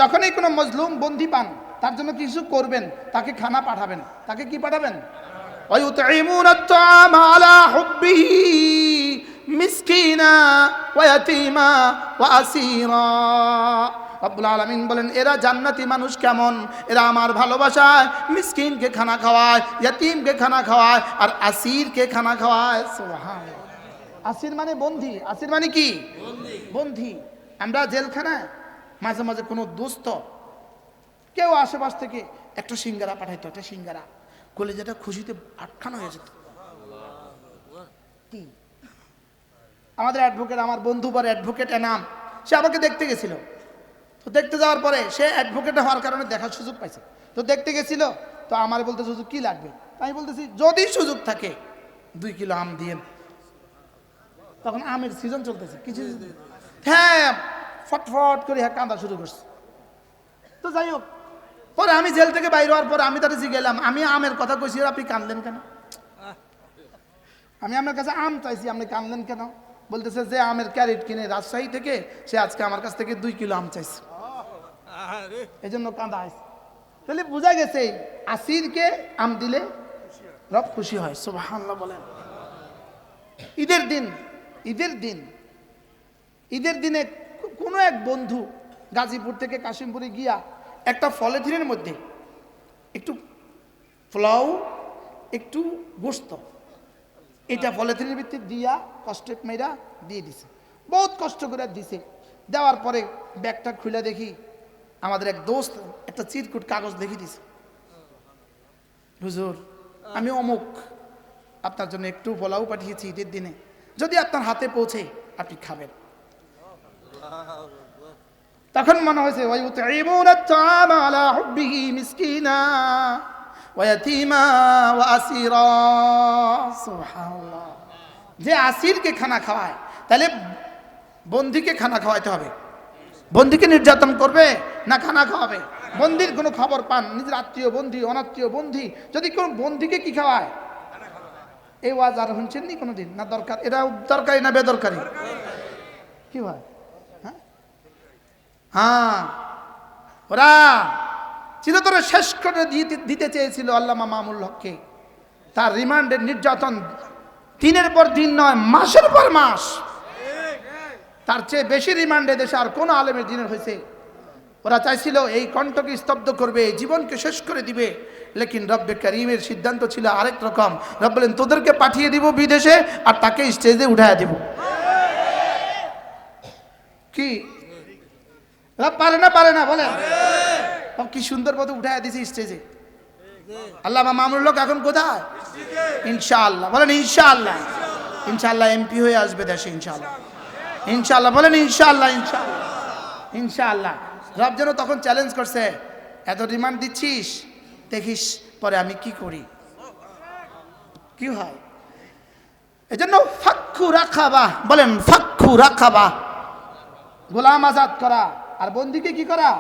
যখনই কোনো মজলুম বন্দী পান তার জন্য কিছু করবেন, তাকে খানা পাঠাবেন। তাকে কি পাঠাবেন? ওয়ায়ুতঈমুনা আত-তাআমা আলা হুব্বিহি মিসকিনা ওয়া ইয়াতীমা ওয়া আসীরা। রব্বুল আলামিন বলেন এরা জান্নাতি মানুষ কেমন? এরা আমার ভালোবাসায় মিসকিনকে খানা খাওয়ায়, ইয়াতীমকে খানা খাওয়ায়, আর আসীরকে খানা খাওয়ায়। সুবহানাল্লাহ। আসীর মানে বন্দী। আসীর মানে কি? বন্দী। আমরা জেলখানায় মাঝে মাঝে কোনো দোস্ত কেউ আশেপাশ থেকে একটা সিঙ্গারা পাঠাইতো, একটা সিঙ্গারা কলেজাটা খুশিতে আটখানা হয়ে যেত। কি আমাদের অ্যাডভোকেট, আমার বন্ধু পরে অ্যাডভোকেট এনাম, সে আমাকে দেখতে গেছিল। তো দেখতে যাওয়ার পরে সে অ্যাডভোকেট হওয়ার কারণে দেখার সুযোগ পাইছে। তো দেখতে গেছিল, তো আমার বলতে সুযোগ কি লাগবে? আমি বলতেছি যদি সুযোগ থাকে 2 কিলো আম দিয়েন। তখন আমের সিজন চলতেছে, কিছু হ্যাঁ ফটফট করে কাঁদা শুরু করছে। তো যাই হোক, পরে আমি জেল থেকে বাইরে হওয়ার পরে আমি তাদের জিজ্ঞেলাম, আমি আমের কথা কইছি, আপনি কাঁদলেন কেন? আমি আপনার কাছে আম চাইছি, আপনি কাঁদলেন কেন? বলতেছে যে আমের ক্যারেট কিনে রাজশাহী থেকে সে আজকে আমার কাছ থেকে 2 কিলো আম চাইছে, এই জন্য কাঁদা আছে। তাহলে বোঝা গেছে আসিরকে আম দিলে রব খুশি হয়। সুবহানাল্লাহ বলেন। ঈদের দিনে কোনো এক বন্ধু গাজীপুর থেকে কাশিমপুরে গিয়া একটা পলিথিনের মধ্যে একটু পোলাও, একটু গোশত, এটা পলিথিনের ভিতরে দিয়া কষ্ট মেয়েরা দিয়ে দিছে, বহুত কষ্ট করে দিছে। দেওয়ার পরে ব্যাগটা খুলে দেখি আমাদের এক দোস্ত একটা চিরকুট কাগজ লিখে দিছে, হুজুর আমি অমুক আপনার জন্য একটু পোলাও পাঠিয়েছি ঈদের দিনে, যদি আপনার হাতে পৌঁছে আপনি খাবেন। তখন মনে হয়েছে ওয়ায়ুতঈমুনা আত-তাআমা আলা হুব্বিহি মিসকিনা ওয়া ইয়াতীমা ওয়া আসীরা। সুবহানাল্লাহ। যে আসীরকে খানা খাওয়ায়, তাহলে বন্দীকে খানা খাওয়াইতে হবে। বন্দীকে নির্যাতন করবে না খানা খাওয়াবে? বন্দীর কোনো খবর পান, নিজের আত্মীয় বন্দী, অনাত্মীয় বন্দী, যদি কোন বন্দীকে কি খাওয়ায়? এই ওয়াজ আর শুনছেন নি কোনোদিন? না দরকার? এটা দরকারি না বেদরকারি? কি হয়? হ্যাঁ, ওরা চিরতরে শেষ করে দিতে চেয়েছিল আল্লামা মামুনুল হককে। তার রিমান্ডের নির্যাতন দিনের পর দিন নয়, মাসের পর মাস। তার চেয়ে বেশি রিমান্ডে দেশে আর কোন আলেমের দিনের হয়েছে। ওরা চাইছিল এই কণ্ঠকে স্তব্ধ করবে, জীবনকে শেষ করে দিবে, লেকিন রব্বে কারীমের সিদ্ধান্ত ছিল আরেক রকম। রব বলেন তোদেরকে পাঠিয়ে দিব বিদেশে আর তাকে স্টেজে উঠাইয়া দিব। কি রব পারে না বলেন? কি সুন্দর মতো উঠাইয়া দিছে স্টেজে। আল্লামা মামুনুল হক এখন কোথায়? ইনশাআল্লাহ বলেন ইনশাআল্লাহ। ইনশাআল্লাহ এমপি হয়ে আসবে দেশে ইনশাআল্লাহ। ইনশাআল্লাহ বলেন ইনশাআল্লাহ। ইনশাআল্লাহ ইনশাআল্লাহ। রব যেন তখন চ্যালেঞ্জ করছে, এত রিমান্ড দিচ্ছিস, দেখিস পরে আমি কি করি, কি হয়। এজন্য ফাক্কু রাকাবা, বলেন ফাক্কু রাকাবা, গোলাম আজাদ করা আর বন্দীকে কি করা?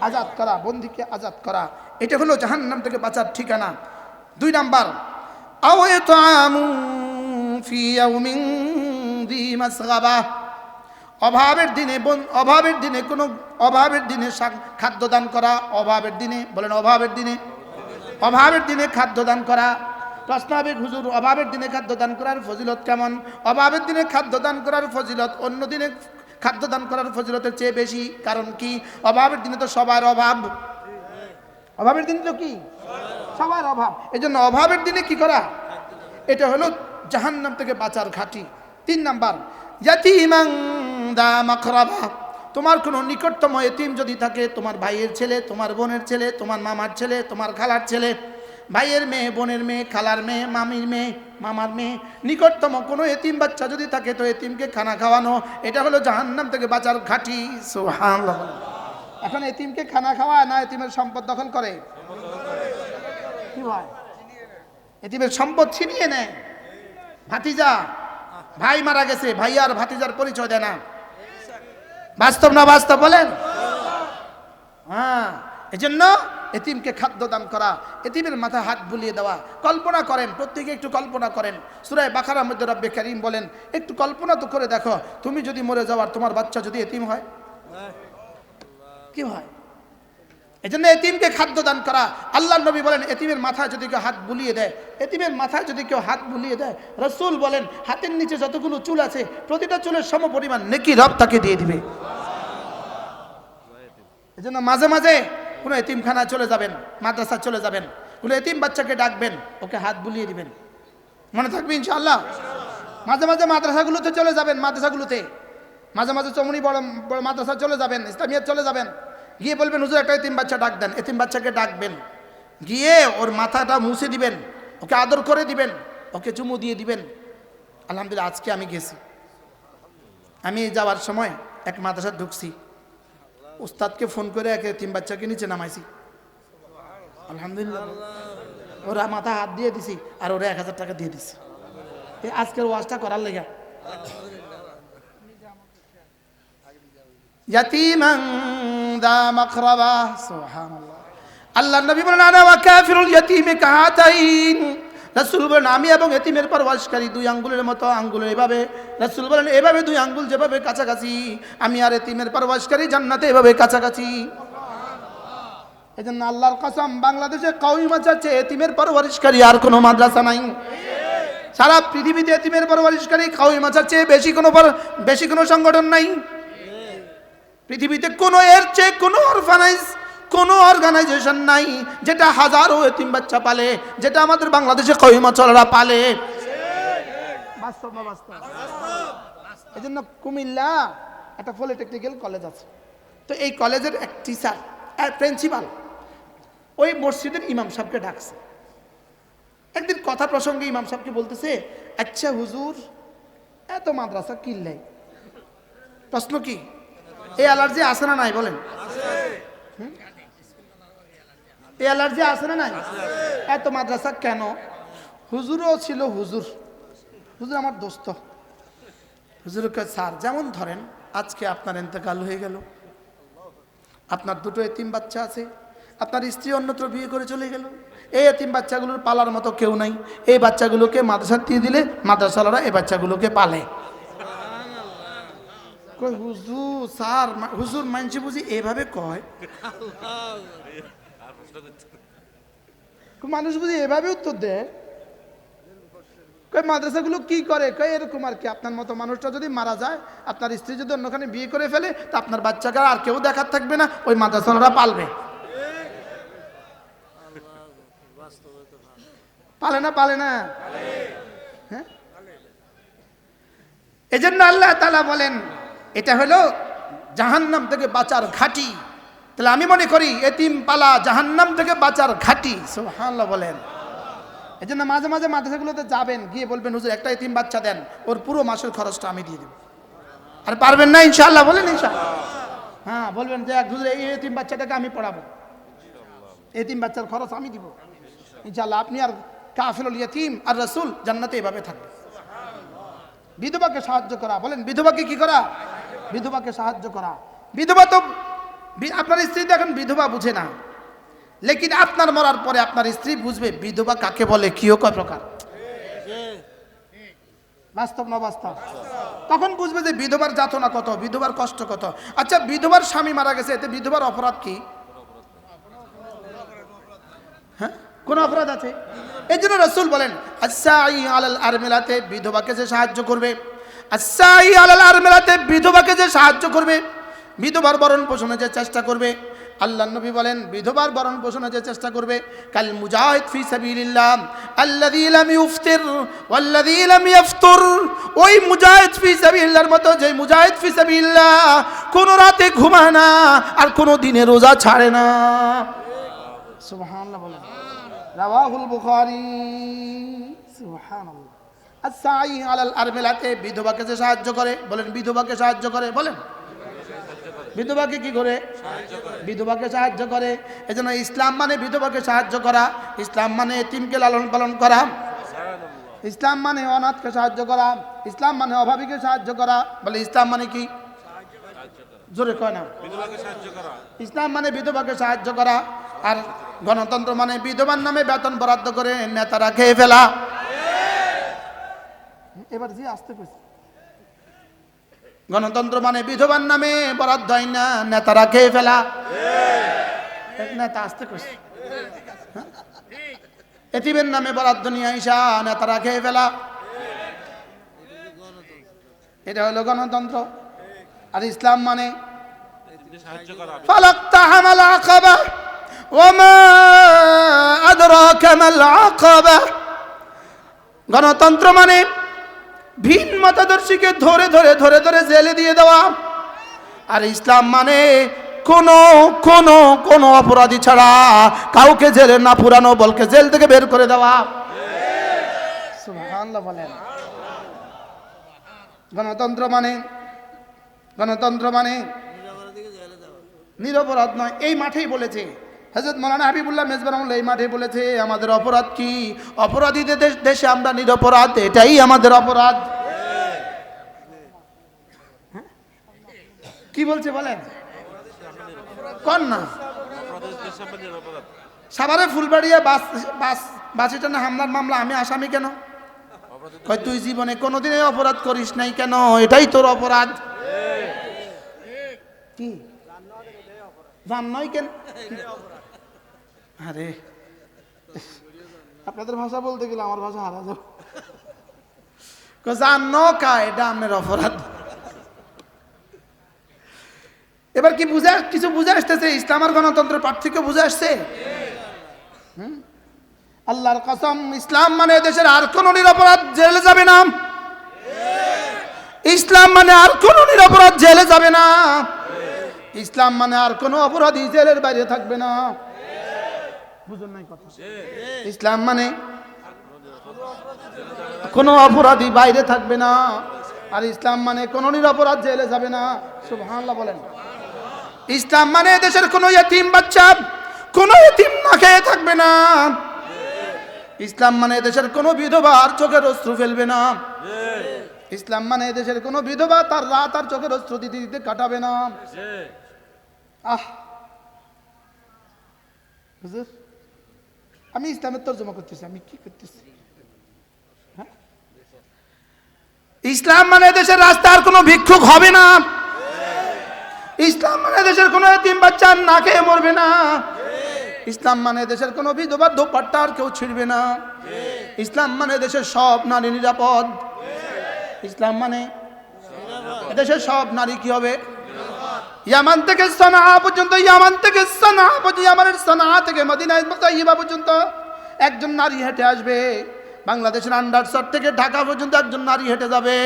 আজাদ করা। বন্দীকে আজাদ করা, এটা হলো জাহান্নাম থেকে বাঁচার ঠিকানা। 2 নাম্বার আও ইতআমু ফি ইয়াউমিন যী মাসগাবা, অভাবের দিনে কোনো অভাবের দিনে খাদ্য দান করা। অভাবের দিনে, বলেন অভাবের দিনে খাদ্য দান করা। প্রশ্ন হবে হুজুর অভাবের দিনে খাদ্য দান করার ফজিলত কেমন? অভাবের দিনে খাদ্য দান করার ফজিলত অন্য দিনে খাদ্য দান করার ফজিলতের চেয়ে বেশি। কারণ কি? অভাবের দিনে তো সবার অভাব। অভাবের দিনে তো কি সবার অভাব। এই জন্য অভাবের দিনে কি করা? এটা হলো জাহান্নাম থেকে বাঁচার ঘাঁটি। 3 নাম্বার ইয়াতীমান দা মাকরাবা, তোমার কোনো নিকটতম এতিম যদি থাকে, তোমার ভাইয়ের ছেলে, তোমার বোনের ছেলে, তোমার মামার ছেলে, তোমার খালার ছেলে, ভাইয়ের মেয়ে, বোনের মেয়ে, খালার মেয়ে, মামির মেয়ে, মামার মেয়ে, নিকটতম কোনো এতিম বাচ্চা যদি থাকে তো এতিমকে খানা খাওয়ানো, এটা হলো জাহান্নাম থেকে বাঁচার ঘাঁটি। সুবহানাল্লাহ। এখন এতিমকে খানা খাওয়ায় না এতিমের সম্পদ দখল করে? কি হয়? এতিমের সম্পদ ছিনিয়ে নেয়। ভাতিজা, ভাই মারা গেছে, ভাই আর ভাতিজার পরিচয় দেয় না। বাস্তব না বাস্তব বলেন? হ্যাঁ, এজন্য এতিমকে খাদ্য দান করা, এতিমের মাথায় হাত বুলিয়ে দেওয়া। কল্পনা করেন, প্রত্যেকে একটু কল্পনা করেন। সূরা বাকারার মধ্যে রব্বে কারীম বলেন, একটু কল্পনা তো করে দেখো, তুমি যদি মরে যাও আর তোমার বাচ্চা যদি এতিম হয়, কি হয়? এজন্য এতিমকে খাদ্য দান করা। আল্লাহর নবী বলেন, এতিমের মাথায় যদি কেউ হাত বুলিয়ে দেয়, এতিমের মাথায় যদি কেউ হাত বুলিয়ে দেয়, রাসূল বলেন হাতের নিচে যতগুলো চুল আছে প্রতিটা চুলের সমপরিমাণ নেকি রব তাকে দিয়ে দিবে। এজন্য মাঝে মাঝে কোনো এতিমখানায় চলে যাবেন, মাদ্রাসায় চলে যাবেন, কোনো এতিম বাচ্চাকে ডাকবেন, ওকে হাত বুলিয়ে দিবেন, মনে থাকবে ইনশাআল্লাহ। মাঝে মাঝে মাদ্রাসাগুলোতে চলে যাবেন, মাদ্রাসাগুলোতে মাঝে মাঝে চমনি বড় বড় মাদ্রাসা চলে যাবেন, ইসলামিয়াত চলে যাবেন, গিয়ে বলবেন হুজুর একটা এতিম বাচ্চা ডাক দেন। এতিম বাচ্চাকে ডাকবেন, গিয়ে ওর মাথাটা মুছে দিবেন, ওকে আদর করে দিবেন, ওকে চুমু দিয়ে দিবেন। আলহামদুলিল্লাহ আজকে আমি গেছি, আমি যাওয়ার সময় এক মাদ্রাসা ঢুকছি, উস্তাদকে ফোন করে এক এতিম বাচ্চাকে নিচে নামাইছি। আলহামদুলিল্লাহ ওরা মাথা হাত দিয়ে দিছি আর ওরা 1000 টাকা দিয়ে দিছি এই আজকের ওয়াজটা করার লেগে। ইয়াতীমান দা মাকরাবা, সুবহানাল্লাহ। আল্লাহর নবী বলেন আনা ওয়া কাফিরুল ইয়াতীমি কাহাতাইন। রাসূল বলেন আমি এবং এতিমের পরওয়ারশকারী দুই আঙ্গুলের মতো, আঙ্গুলের এভাবে। রাসূল বলেন এভাবে দুই আঙ্গুল যেভাবে কাছাকাছি, আমি আর এতিমের পরওয়ারশকারী জান্নাতে এভাবে কাছাকাছি। এজন্য আল্লাহর কসম, বাংলাদেশে কওমি মাদ্রাসা এতিমের পরওয়ারশকারী আর কোনো মাদ্রাসা নাই। সারা পৃথিবীতে এতিমের পরওয়ারশকারী কওমি মাদ্রাসার চেয়ে বেশি কোনো সংগঠন নাই পৃথিবীতে। কোনো এর চেয়ে কোনো অরফানাইজ, কোনো অর্গানাইজেশন নাই যেটা হাজারো এতিম বাচ্চা পালে, যেটা আমাদের বাংলাদেশে কওমি মাদ্রাসারা পালে। বাস্তব না বাস্তব? এজন্য কুমিল্লা একটা পলিটেকনিক্যাল কলেজ আছে, তো এই কলেজের এক টিচার, প্রিন্সিপাল ওই মসজিদের ইমাম সাহেবকে ডাকছে। একদিন কথা প্রসঙ্গে ইমাম সাহেবকে বলতেছে, আচ্ছা হুজুর এত মাদ্রাসা কিনলাই, প্রশ্ন কি এই অ্যালার্জি আছে না নাই বলেন? এই অ্যালার্জি আছে না নাই? এত মাদ্রাসা কেন? হুজুরও ছিল, হুজুর আমার দোস্ত। হুজুরকে স্যার যেমন ধরেন আজকে আপনার ইন্তেকাল হয়ে গেল, আপনার দুটো এতিম বাচ্চা আছে, আপনার স্ত্রী অন্যত্র বিয়ে করে চলে গেল, এই এতিম বাচ্চাগুলোর পালার মতো কেউ নাই, এই বাচ্চাগুলোকে মাদ্রাসা দিয়ে দিলে মাদ্রাসাওয়ালারা এই বাচ্চাগুলোকে পালে। হুজুর স্যার, হুজুর মানছি বুঝি এভাবে কয়, মানুষ বুঝি এভাবে উত্তর দেয়। মাদ্রাসাগুলো কি করে? এরকম আর কি, আপনার মতো মানুষটা যদি মারা যায়, আপনার স্ত্রী যদি অন্যখানে বিয়ে করে ফেলে, তা আপনার বাচ্চাকে আর কেউ দেখার থাকবে না, ওই মাদ্রাসাওয়ালারা পালবে। পালে না? পালে না? হ্যাঁ, এজন্য আল্লাহ তাআলা বলেন এটা হলো জাহান্নাম থেকে বাঁচার ঘাঁটি। তাহলে আমি মনে করি এতিম পালা জাহান্নাম থেকে বাঁচার ঘাঁটি। সুবহানাল্লাহ বলেন। এজন্য মাঝে মাঝে মাদ্রাসাগুলোতে যাবেন, গিয়ে বলবেন হুজুর একটা এতিম বাচ্চা দেন, ওর পুরো মাসের খরচটা আমি দিয়ে দেব। আর পারবেন না ইনশাআল্লাহ? বলেন ইনশাআল্লাহ। হ্যাঁ বলবেন যে হুজুর এই এতিম বাচ্চাটাকে আমি পড়াবো, এতিম বাচ্চার খরচ আমি দিব ইনশাআল্লাহ। আপনি আর কাফিরুল ইয়াতীম আর রাসূল জান্নাতে এভাবে থাকবে। বিধবাকে সাহায্য করা, বলেন বিধবাকে কি করা? বিধবাকে সাহায্য করা। বিধবা তো আপনার স্ত্রী তো এখন বিধবা বুঝে না, লেকিন আপনার মরার পরে আপনার স্ত্রী বুঝবে বিধবা কাকে বলে, কিও কয় প্রকার। বাস্তব না বাস্তব? তখন বুঝবে যে বিধবার যাতনা কত, বিধবার কষ্ট কত। আচ্ছা বিধবার স্বামী মারা গেছে, এতে বিধবার অপরাধ কি? হ্যাঁ, কোন অপরাধ আছে? এই জন্য রাসূল বলেন আস-সাঈ আলাল আরমিলাতে, বিধবাকে যে সাহায্য করবে, আস-সাঈ আলাল আরমিলাতে, বিধবাকে যে সাহায্য করবে, বিধবার ভরণ পোষণে যে চেষ্টা করবে। আল্লাহর নবী বলেন বিধবার ভরণ পোষণে যে চেষ্টা করবে, কাল মুজাহিদ ফি সাবিলিল্লাহ আল্লাযী লাম ইফতির ওয়াল্লাযী লাম ইফতুর, ওই মুজাহিদ ফি সাবিলিল্লাহর মতো যে মুজাহিদ ফি সাবিলিল্লাহ কোন রাতে ঘুমায় না আর কোন দিনে রোজা ছাড়ে না। সুবহানাল্লাহ বলেন। রাওয়াহুল বুখারী। সুবহানাল্লাহ। আস-সাঈ আলাল আরমিলাতে, বিধবাকে যে সাহায্য করে, বলেন বিধবাকে সাহায্য করে, বলেন বিধবাকে কি করে? বিধবাকে সাহায্য করে। এজন্য ইসলাম মানে বিধবাকে সাহায্য করা, ইসলাম মানে এতিমকে লালন পালন করা, ইসলাম মানে অনাথকে সাহায্য করা, ইসলাম মানে অভাবীকে সাহায্য করা। বলে ইসলাম মানে কি? জোরে কয় না। ইসলাম মানে বিধবাকে সাহায্য করা। আর গণতন্ত্র মানে বিধবার নামে বেতন বরাদ্দ করে নেতারা খেয়ে ফেলা। এবার জি আসতে কইছি, গণতন্ত্র মানে বিধবার নামে বরাদ্দ হয় না, নেতারা খেয়ে ফেলা। নেতা আসতে কইছি, এতিমের নামে বরাদ্দ নিয়ে আইসা নেতারা খেয়ে ফেলা। এটা হলো গণতন্ত্র। আর ইসলাম মানে ফালাক্তাহামাল আকাবা ওয়া মা আদরাকা মাল আকাবা। গণতন্ত্র মানে ভিন মতাদর্শীকে ধরে ধরে ধরে ধরে জেলে দিয়ে দেওয়া। আর ইসলাম মানে কোন কোন কোন অপরাধী ছাড়া কাউকে জেলে না পুরানো, বলকে জেল থেকে বের করে দেওয়া। সুবহানাল্লাহ বলেন। গণতন্ত্র মানে নিরপরাধ নয়। এই মাঠেই বলেছে হযরত মাওলানা হাবিবুল্লাহ মেজবাহ রহমাতুল্লাহ, এই মাঠে বলেছে আমাদের অপরাধ কি? অপরাধীদের দেশে আমরা নিরপরাধ, এটাই আমাদের অপরাধ। কি বলছে বলেন কোন না? সাভারে ফুলবাড়িয়া বাস স্ট্যান্ডে হামলার মামলা আমি আসামি কেন? কয় তুই জীবনে কোনোদিনই অপরাধ করিস নাই কেন, এটাই তোর অপরাধ। কি জান নয় কেন? আরে আপনাদের ভাষা বলতে গেলে আমার ভাষা হারা যাবে। জান কা এটা আপনার অপরাধ। এবার কি কিছু বুঝে আসতেছে? ইসলাম আর গণতন্ত্রের পার্থক্য বুঝে আসছে? আল্লাহর কসম, ইসলাম মানে দেশের আর কোন নিরপরাধ জেলে যাবে না। ইসলাম মানে আর কোন নিরপরাধ জেলে যাবে না। ইসলাম মানে আর কোন অপরাধী জেলের বাইরে থাকবে না। বুঝুন নাই কথা? ইসলাম মানে কোন অপরাধী বাইরে থাকবে না, আর ইসলাম মানে কোন নিরপরাধ জেলে যাবে না। সুবহানাল্লাহ বলেন। ইসলাম মানে দেশের কোন ইতিম বাচ্চা, কোন ইতিম না খেয়ে থাকবে না। ইসলাম মানে দেশের কোন বিধবার চোখের অশ্রু ফেলবে না। ইসলাম মানে দেশের কোন বিধবা তার রাত আর চোখের অশ্রু দিতে দিতে কাটাবে না। হুজুর, আমি ইসলামের তর্জমা করতেছি, আমি কি করতেছি? ইসলাম মানে দেশের রাস্তার কোনো ভিক্ষুক হবে না। ইসলাম মানে দেশের কোনো এতিম বাচ্চা না খেয়ে মরবে না। ইসলাম মানে দেশের কোনো বিধবার দোপাট্টা আর কেউ ছিঁড়বে না। ইসলাম মানে দেশের সব নারী নিরাপদ। ইসলাম মানে দেশের সব নারী কি হবে? ইয়ামান থেকে সানা পর্যন্ত, ইয়ামান থেকে সানা পর্যন্ত, ইয়ামানের সানা থেকে মদিনা তাইয়্যিবা পর্যন্ত একজন নারী হেঁটে আসবে। বাংলাদেশের আন্ডারসর থেকে ঢাকা পর্যন্ত একজন নারী হেঁটে যাবে।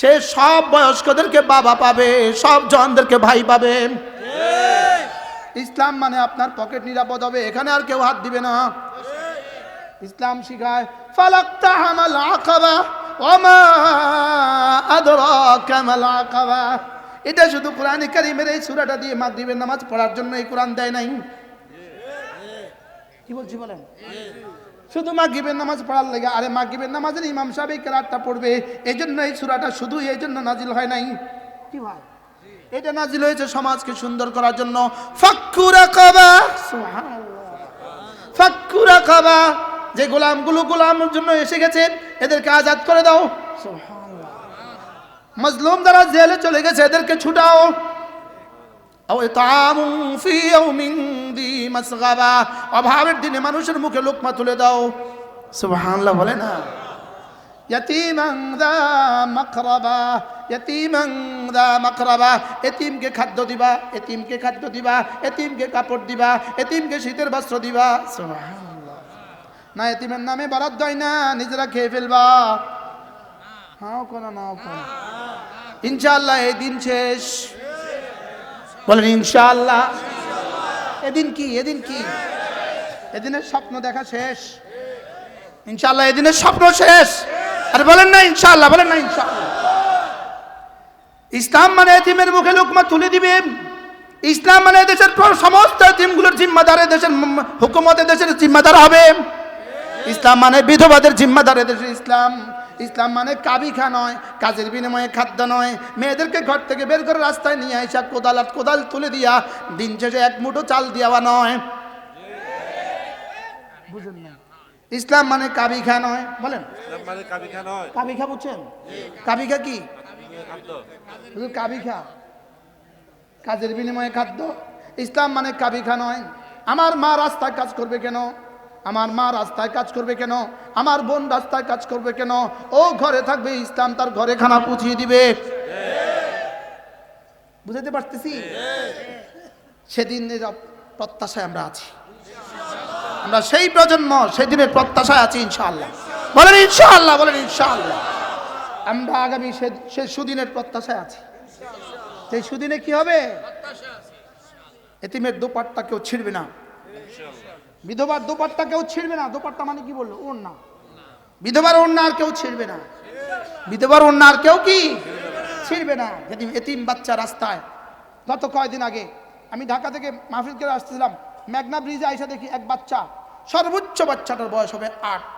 সে সব বয়স্কদেরকে বাবা পাবে, সব জওয়ানদেরকে ভাই পাবে। ইসলাম মানে আপনার পকেট নিরাপদ হবে, এখানে আর কেউ হাত দিবে না। ইসলাম শিখায় ফালাক্তাহামাল আকাবা ওয়া মা আদরাকা মাল আকাবা। এটা শুধু কোরআনে কারীমের এই সূরাটা দিয়ে মাগরিবের নামাজ পড়ার জন্য এই কোরআন দেয় নাই। কি বলছি বলেন? শুধু মাগরিবের নামাজ পড়ার লাগে। আরে মাগরিবের নামাজের ইমাম সাহেব এই কিরাতটা পড়বে, এই জন্য এই সূরাটা শুধু এই জন্য নাজিল হয় নাই। কি ভাই? এটা নাজিল হয়েছে সমাজকে সুন্দর করার জন্য। ফাক্কু রাকাবা, সুবহানাল্লাহ, ফাক্কু রাকাবা, যে গোলামগুলো গোলামের জন্য এসে গেছে এদেরকে আজাদ করে দাও। সুবহানাল্লাহ। মাজলুম যারা জেলে চলে গেছে এদেরকে ছুটাও। আও ইতামুন ফি ইয়াউমিন দি মাসগাবা, অভাবের দিনে মানুষের মুখে লোকমা তুলে দাও। সুবহানাল্লাহ বলে না? ইয়াতীমান যা মাকরাবা, ইয়াতীমান যা মাকরাবা, এতিমকে খাদ্য দিবা, এতিমকে খাদ্য দিবা, এতিমকে কাপড় দিবা, এতিমকে শীতের বস্ত্র দিবা। সুবহানাল্লাহ। না এতিমের নামে বরাদ্দ হয় না, নিজেরা খেয়ে ফেলবা। হ্যাঁ কোন না কোন ইনশাআল্লাহ এই দিন শেষ। বলেন ইনশাআল্লাহ। এদিন কি? এদিন কি? এদিনের স্বপ্ন দেখা শেষ। ইনশাআল্লাহ এদিনের স্বপ্ন শেষ। আর বলেন না ইনশাআল্লাহ, বলেন না ইনশাআল্লাহ। ইসলাম মানে এতিমের মুখে লোকমা তুলে দিবে। ইসলাম মানে দেশের সমস্ত এতিমগুলোর জিম্মাদার, দেশের হুকুমতে দেশের জিম্মাদার হবে। ইসলাম মানে বিধবাদের জিম্মাদার দেশের ইসলাম। ইসলাম মানে কাবিখা নয়, কাজের বিনিময়ে খাদ্য নয়। মেয়েদেরকে ঘর থেকে বের করে রাস্তায় নিয়ে আসা কোদাল তুলে দিয়া দিন শেষে এক মুঠো চাল দেওয়া নয়। বুঝেন না? ইসলাম মানে কাবি খা নয়, বলেন। ইসলাম মানে কাবি খা নয়। কাবি খা বুঝছেন? কাবি খা কি? খাদ্য। শুধু কাবি খা, কাজের বিনিময়ে খাদ্য। ইসলাম মানে কাবি খা নয়। আমার মা রাস্তায় কাজ করবে কেন? আমার মা রাস্তায় কাজ করবে কেন? আমার বোন রাস্তায় কাজ করবে কেন? ও ঘরে থাকবে, ইসলাম তার ঘরে খানা পৌঁছিয়ে দিবে। বুঝাতে পারতেছি? সেদিনের প্রত্যাশায় আমরা আছি, আমরা সেই প্রজন্ম, সেদিনের প্রত্যাশায় আছি ইনশাআল্লাহ। বলেন ইনশাআল্লাহ, বলেন ইনশাআল্লাহ। আমরা আগামী সে সুদিনের প্রত্যাশায় আছি। সেই সুদিনে কি হবে? এতিমের দোপাট্টা কেউ ছিঁড়বে না, বিধবার দোপাট্টা কেউ ছিঁড়বে না। দোপাট্টা মানে কি বললো? ওড়না। বিধবার ওড়না আর কেউ ছিঁড়বে না, বিধবার ওড়না আর কেউ কি ছিঁড়বে না। যদি এতিম বাচ্চা রাস্তায়, গত কয়েকদিন আগে আমি ঢাকা থেকে মাহফিল করে আসছিলাম, মেঘনা ব্রিজে আইসা দেখি এক বাচ্চা, সর্বোচ্চ বাচ্চাটার বয়স হবে 8,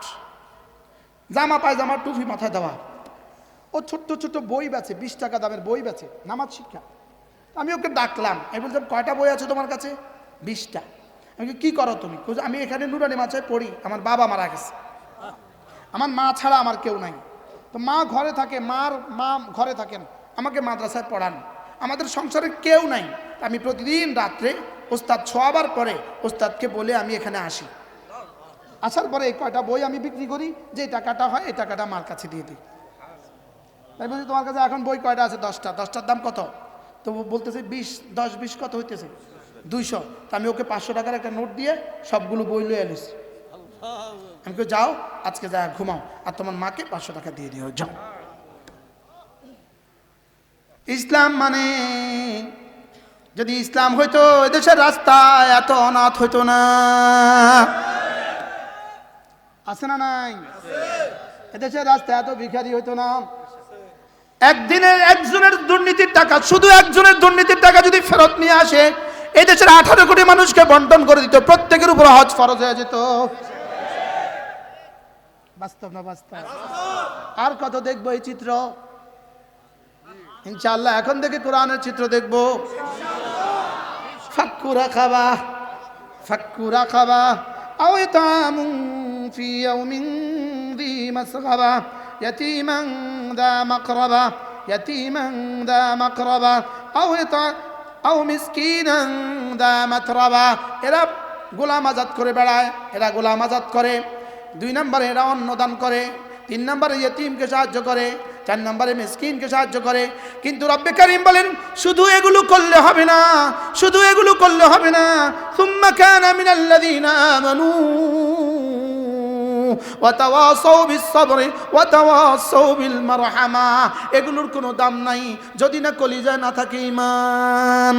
জামা পায়জামা টুপি মাথায় দেওয়া, ও ছোট্ট ছোট্ট বই বেচে, 20 টাকা দামের বই বেচে, নামাজ শিক্ষা। আমি ওকে ডাকলাম, আমি বললাম কয়টা বই আছে তোমার কাছে? 20টা। আমি কি করো তুমি? আমি এখানে নুরানি মাচায় পড়ি, আমার বাবা মারা গেছে, আমার মা ছাড়া আমার কেউ নাই, তো মা ঘরে থাকে, মা ঘরে থাকেন, আমাকে মাদ্রাসায় পড়ান, আমাদের সংসারে কেউ নাই। আমি প্রতিদিন রাত্রে ওস্তাদ শোয়াবার পরে ওস্তাদকে বলে আমি এখানে আসি, আসার পরে এই কয়টা বই আমি বিক্রি করি, যে টাকাটা হয় এই টাকাটা আমার কাছে দিয়ে দিই। তাই বলছি তোমার কাছে এখন বই কয়টা আছে? 10টা। 10টার দাম কত? তো বলতেছে 20, 10, 20 কত হইতেছে? 200। তো আমি ওকে 500 টাকার একটা নোট দিয়ে সবগুলো বই লয়ে এনেছি। আমি কেউ যাও, আজকে যা ঘুমাও, আর তোমার মাকে 500 টাকা দিয়ে দিও, যাও। ইসলাম মানে, যদি ইসলাম হইতো এদেশের রাস্তায় এত অনাথ হইতো না। আছে না নাই? এদেশের রাস্তায় এত ভিখারি হইতো না। একদিনের একজনের দুর্নীতির টাকা, শুধু একজনের দুর্নীতির টাকা যদি ফেরত নিয়ে আসে, এই দেশের 18 কোটি মানুষকে বন্টন করে দিত, প্রত্যেকের উপর হজ ফরজ হয়ে যেত। বাস্তব না বাস্তব? আর কত দেখবো এই চিত্র? ইনশাআল্লাহ এখন থেকে কোরআনের চিত্র দেখবো। ফাক্কু রাকাবা, ফাক্কু রাকাবা আও ইতামুন ফি ইয়াউমিন যী মাসগাবা ইয়াতীমান যা মাকরাবা, ইয়াতীমান যা মাকরাবা আও মিসকিনান যা মাতরাবা। এরা গোলাম আজাদ করে বেড়ায়, এরা গোলাম আজাদ করে। 2 নম্বরে এরা অন্ন দান করে, 3 নম্বরে ইয়েতিমকে সাহায্য করে, 4 নম্বরে মিসকিনকে সাহায্য করে। কিন্তু রব্বে কারীম বলেন শুধু এগুলো করলে হবে না, শুধু এগুলো করলে হবে না। সুম্মা কানা মিনাল্লাযীনা আমানু ওয়া তাওয়াসাউ বিস-সাবরি ওয়া তাওয়াসাউ বিল মারহামা। এগুলোর কোনো দাম নাই যদি না কলিজায় না থাকে ঈমান।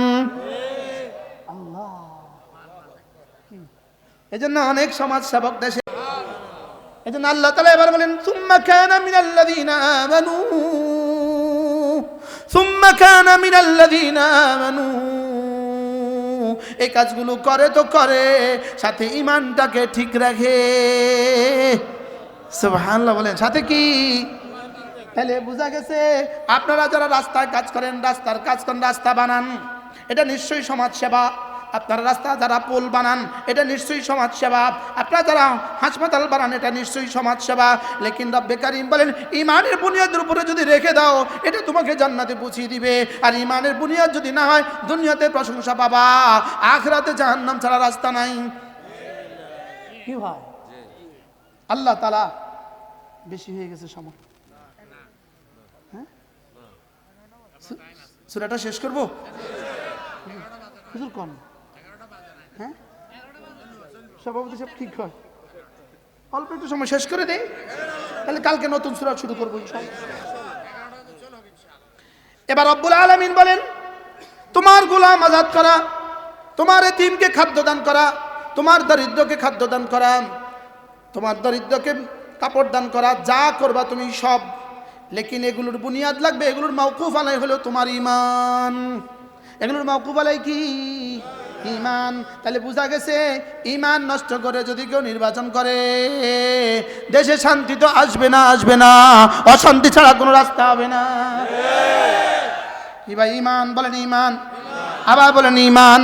আল্লাহ, এজন্য অনেক সমাজ সেবক দেশে, এজন্য আল্লাহ তাআলা এবার বলেন সুম্মা কানা মিনাল্লাযীনা আমানু, সুম্মা কানা মিনাল্লাযীনা আমানু। এই কাজগুলো করে তো করে, সাথে ঈমানটাকে ঠিক রাখে। সুবহানাল্লাহ বলেন, সাথে কি? তাহলে বোঝা গেছে আপনারা যারা রাস্তায় কাজ করেন, রাস্তার কাজ করেন, রাস্তা বানান, এটা নিশ্চয়ই সমাজ সেবা। আপনারা রাস্তা যারা পোল বানান, এটা নিশ্চয়ই সমাজ সেবা। আপনারা যারা হাসপাতাল বানান, এটা নিশ্চয়ই সমাজ সেবা। লেকিন রব্বে কারীম বলেন ঈমানের বুনিয়াদের উপরে যদি রেখে দাও, এটা তোমাকে জান্নাতে পৌঁছিয়ে দিবে। আর ঈমানের বুনিয়াদ যদি না হয়, দুনিয়াতে প্রশংসা পাবা, আখিরাতে জাহান্নাম ছাড়া রাস্তা নাই। কি হয়? আল্লাহ তাআলা বেশি হয়ে গেছে সময়। হ্যাঁ, সূরাটা শেষ করব? হুজুর কোন? হ্যাঁ, সভাপতি সব ঠিক হয়, অল্প একটু সময় শেষ করে দেই, তাহলে কালকে নতুন সূরা শুরু করবো ইনশাআল্লাহ। এবার রব্বুল আলামিন বলেন তোমার গোলাম আজাদ করা, তোমার এতিমকে খাদ্য দান করা, তোমার দরিদ্রকে খাদ্য দান করা, তোমার দরিদ্রকে কাপড় দান করা, যা করবা তুমি সব। লেকিন এগুলোর বুনিয়াদ লাগবে, এগুলোর মাওকুফ আলাই হলো তোমার ঈমান। এগুলোর মাওকুফ আলাই কি? ঈমান। তাহলে বোঝা গেছে ঈমান নষ্ট করে যদি কেউ নির্বাচন করে, দেশে শান্তি তো আসবে না, আসবে না, অশান্তি ছাড়া কোনো রাস্তা হবে না। কি ভাই? ঈমান বলেন, ঈমান। আবার বলেন ঈমান।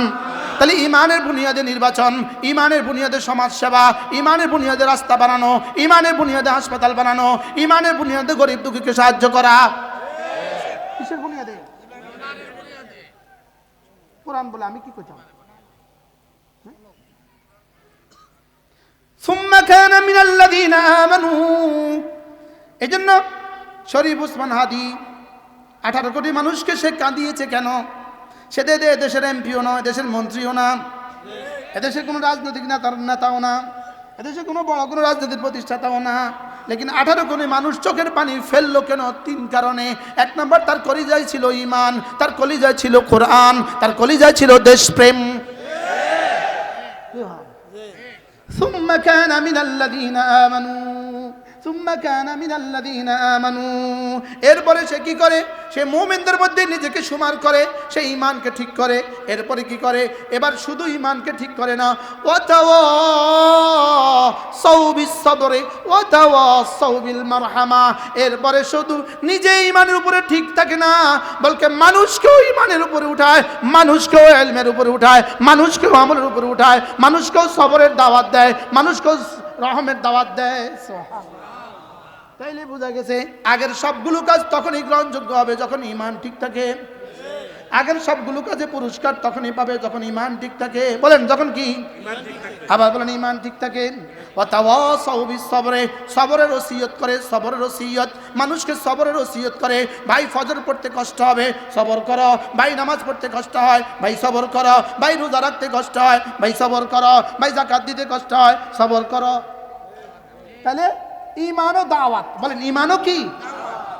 তাহলে ইমানের বুনিয়াদে নির্বাচন, ইমানের বুনিয়াদে সমাজ সেবা, ইমানের বুনিয়াদে রাস্তা বানানো, ইমানের বুনিয়াদে হাসপাতাল বানানো, ইমানের বুনিয়াদে গরিব দুঃখীকে সাহায্য করা। কিসের বুনিয়াদে? কোরআন বলে আমি কি কইতাম? সুম্মা কানা মিনাল্লাযীনা আমানু। এজন্য শরীফ ওসমান হাদি 18 কোটি মানুষকে সে কাঁদিয়েছে কেন? সে দেশের এমপিও নয়, দেশের মন্ত্রীও না, এদেশের কোনো রাজনৈতিক নেতাও না, এদেশে কোনো বড় কোনো রাজনৈতিক প্রতিষ্ঠাতাও না, লেকিন 18 কোটি মানুষ চোখের পানি ফেললো কেন? 3 কারণে। 1 নম্বর, তার কলিজায় ছিল ঈমান, তার কলিজায় ছিল কোরআন, তার কলিজায় ছিল দেশপ্রেম। ثم كان من الذين آمنوا ثم كان من الذين آمنوا। এরপরে সে কি করে? সে মুমিনদের মধ্যে নিজেকে সুমার করে, সে ঈমানকে ঠিক করে। এরপরে কি করে? এবার শুধু ঈমানকে ঠিক করে না, ওয়াতাওয়াসাউ বিস-সাবরি ওয়াতাওয়াসাউ বিল মারহামা। এরপরে শুধু নিজে ঈমানের উপরে ঠিক থাকে না, বলকে মানুষকেও ঈমানের উপরে উঠায়, মানুষকেও ইলমের উপরে উঠায়, মানুষকেও আমলের উপরে উঠায়, মানুষকেও সবরের দাওয়াত দেয়, মানুষকেও রহমের দাওয়াত দেয়। সুবহানাল্লাহ। তাইলে বোঝা গেছে আগের সবগুলো কাজ তখনই গ্রহণযোগ্য হবে যখন ঈমান ঠিক থাকে। আগের সবগুলো কাজে পুরস্কার তখনই পাবে যখন ঈমান ঠিক থাকে। বলেন যখন কি? আবার বলেন ঈমান ঠিক থাকে। ওয়াতাওয়াসাউ বিস-সাবরি, সবরের ওসিয়ত করে, সবরের ওসিয়ত, মানুষকে সবরের ওসিয়ত করে। ভাই ফজর পড়তে কষ্ট হবে, সবর করো। ভাই নামাজ পড়তে কষ্ট হয়, ভাই সবর করো। ভাই রোজা রাখতে কষ্ট হয়, ভাই সবর করো। ভাই যাকাত দিতে কষ্ট হয়, সবর করো। তাহলে ঈমান ও দাওয়াত, বলেন ঈমান ও কি?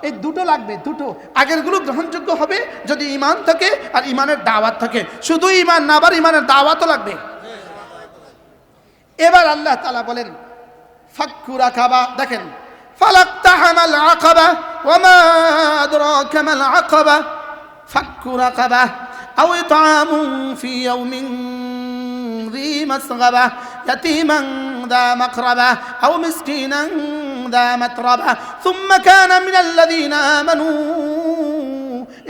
এই দুটো লাগবে, দুটো। আগেরগুলো গ্রহণযোগ্য হবে যদি ঈমান থাকে আর ঈমানের দাওয়াত থাকে। শুধু ঈমান না, আবার ঈমানের দাওয়াতও লাগবে। এবার আল্লাহ তাআলা বলেন ফাক্কু রাকাবা। দেখেন, ফালাক্তাহামাল আকাবা ওয়া মা আদরাকা মাল আকাবা ফাক্কু রাকাবা আও ইতআমুন ফি ইয়াওমিন ذي مسغبة يتيما ذا مقربة أو مسكينا ذا متربة ثم كان من الذين آمنوا।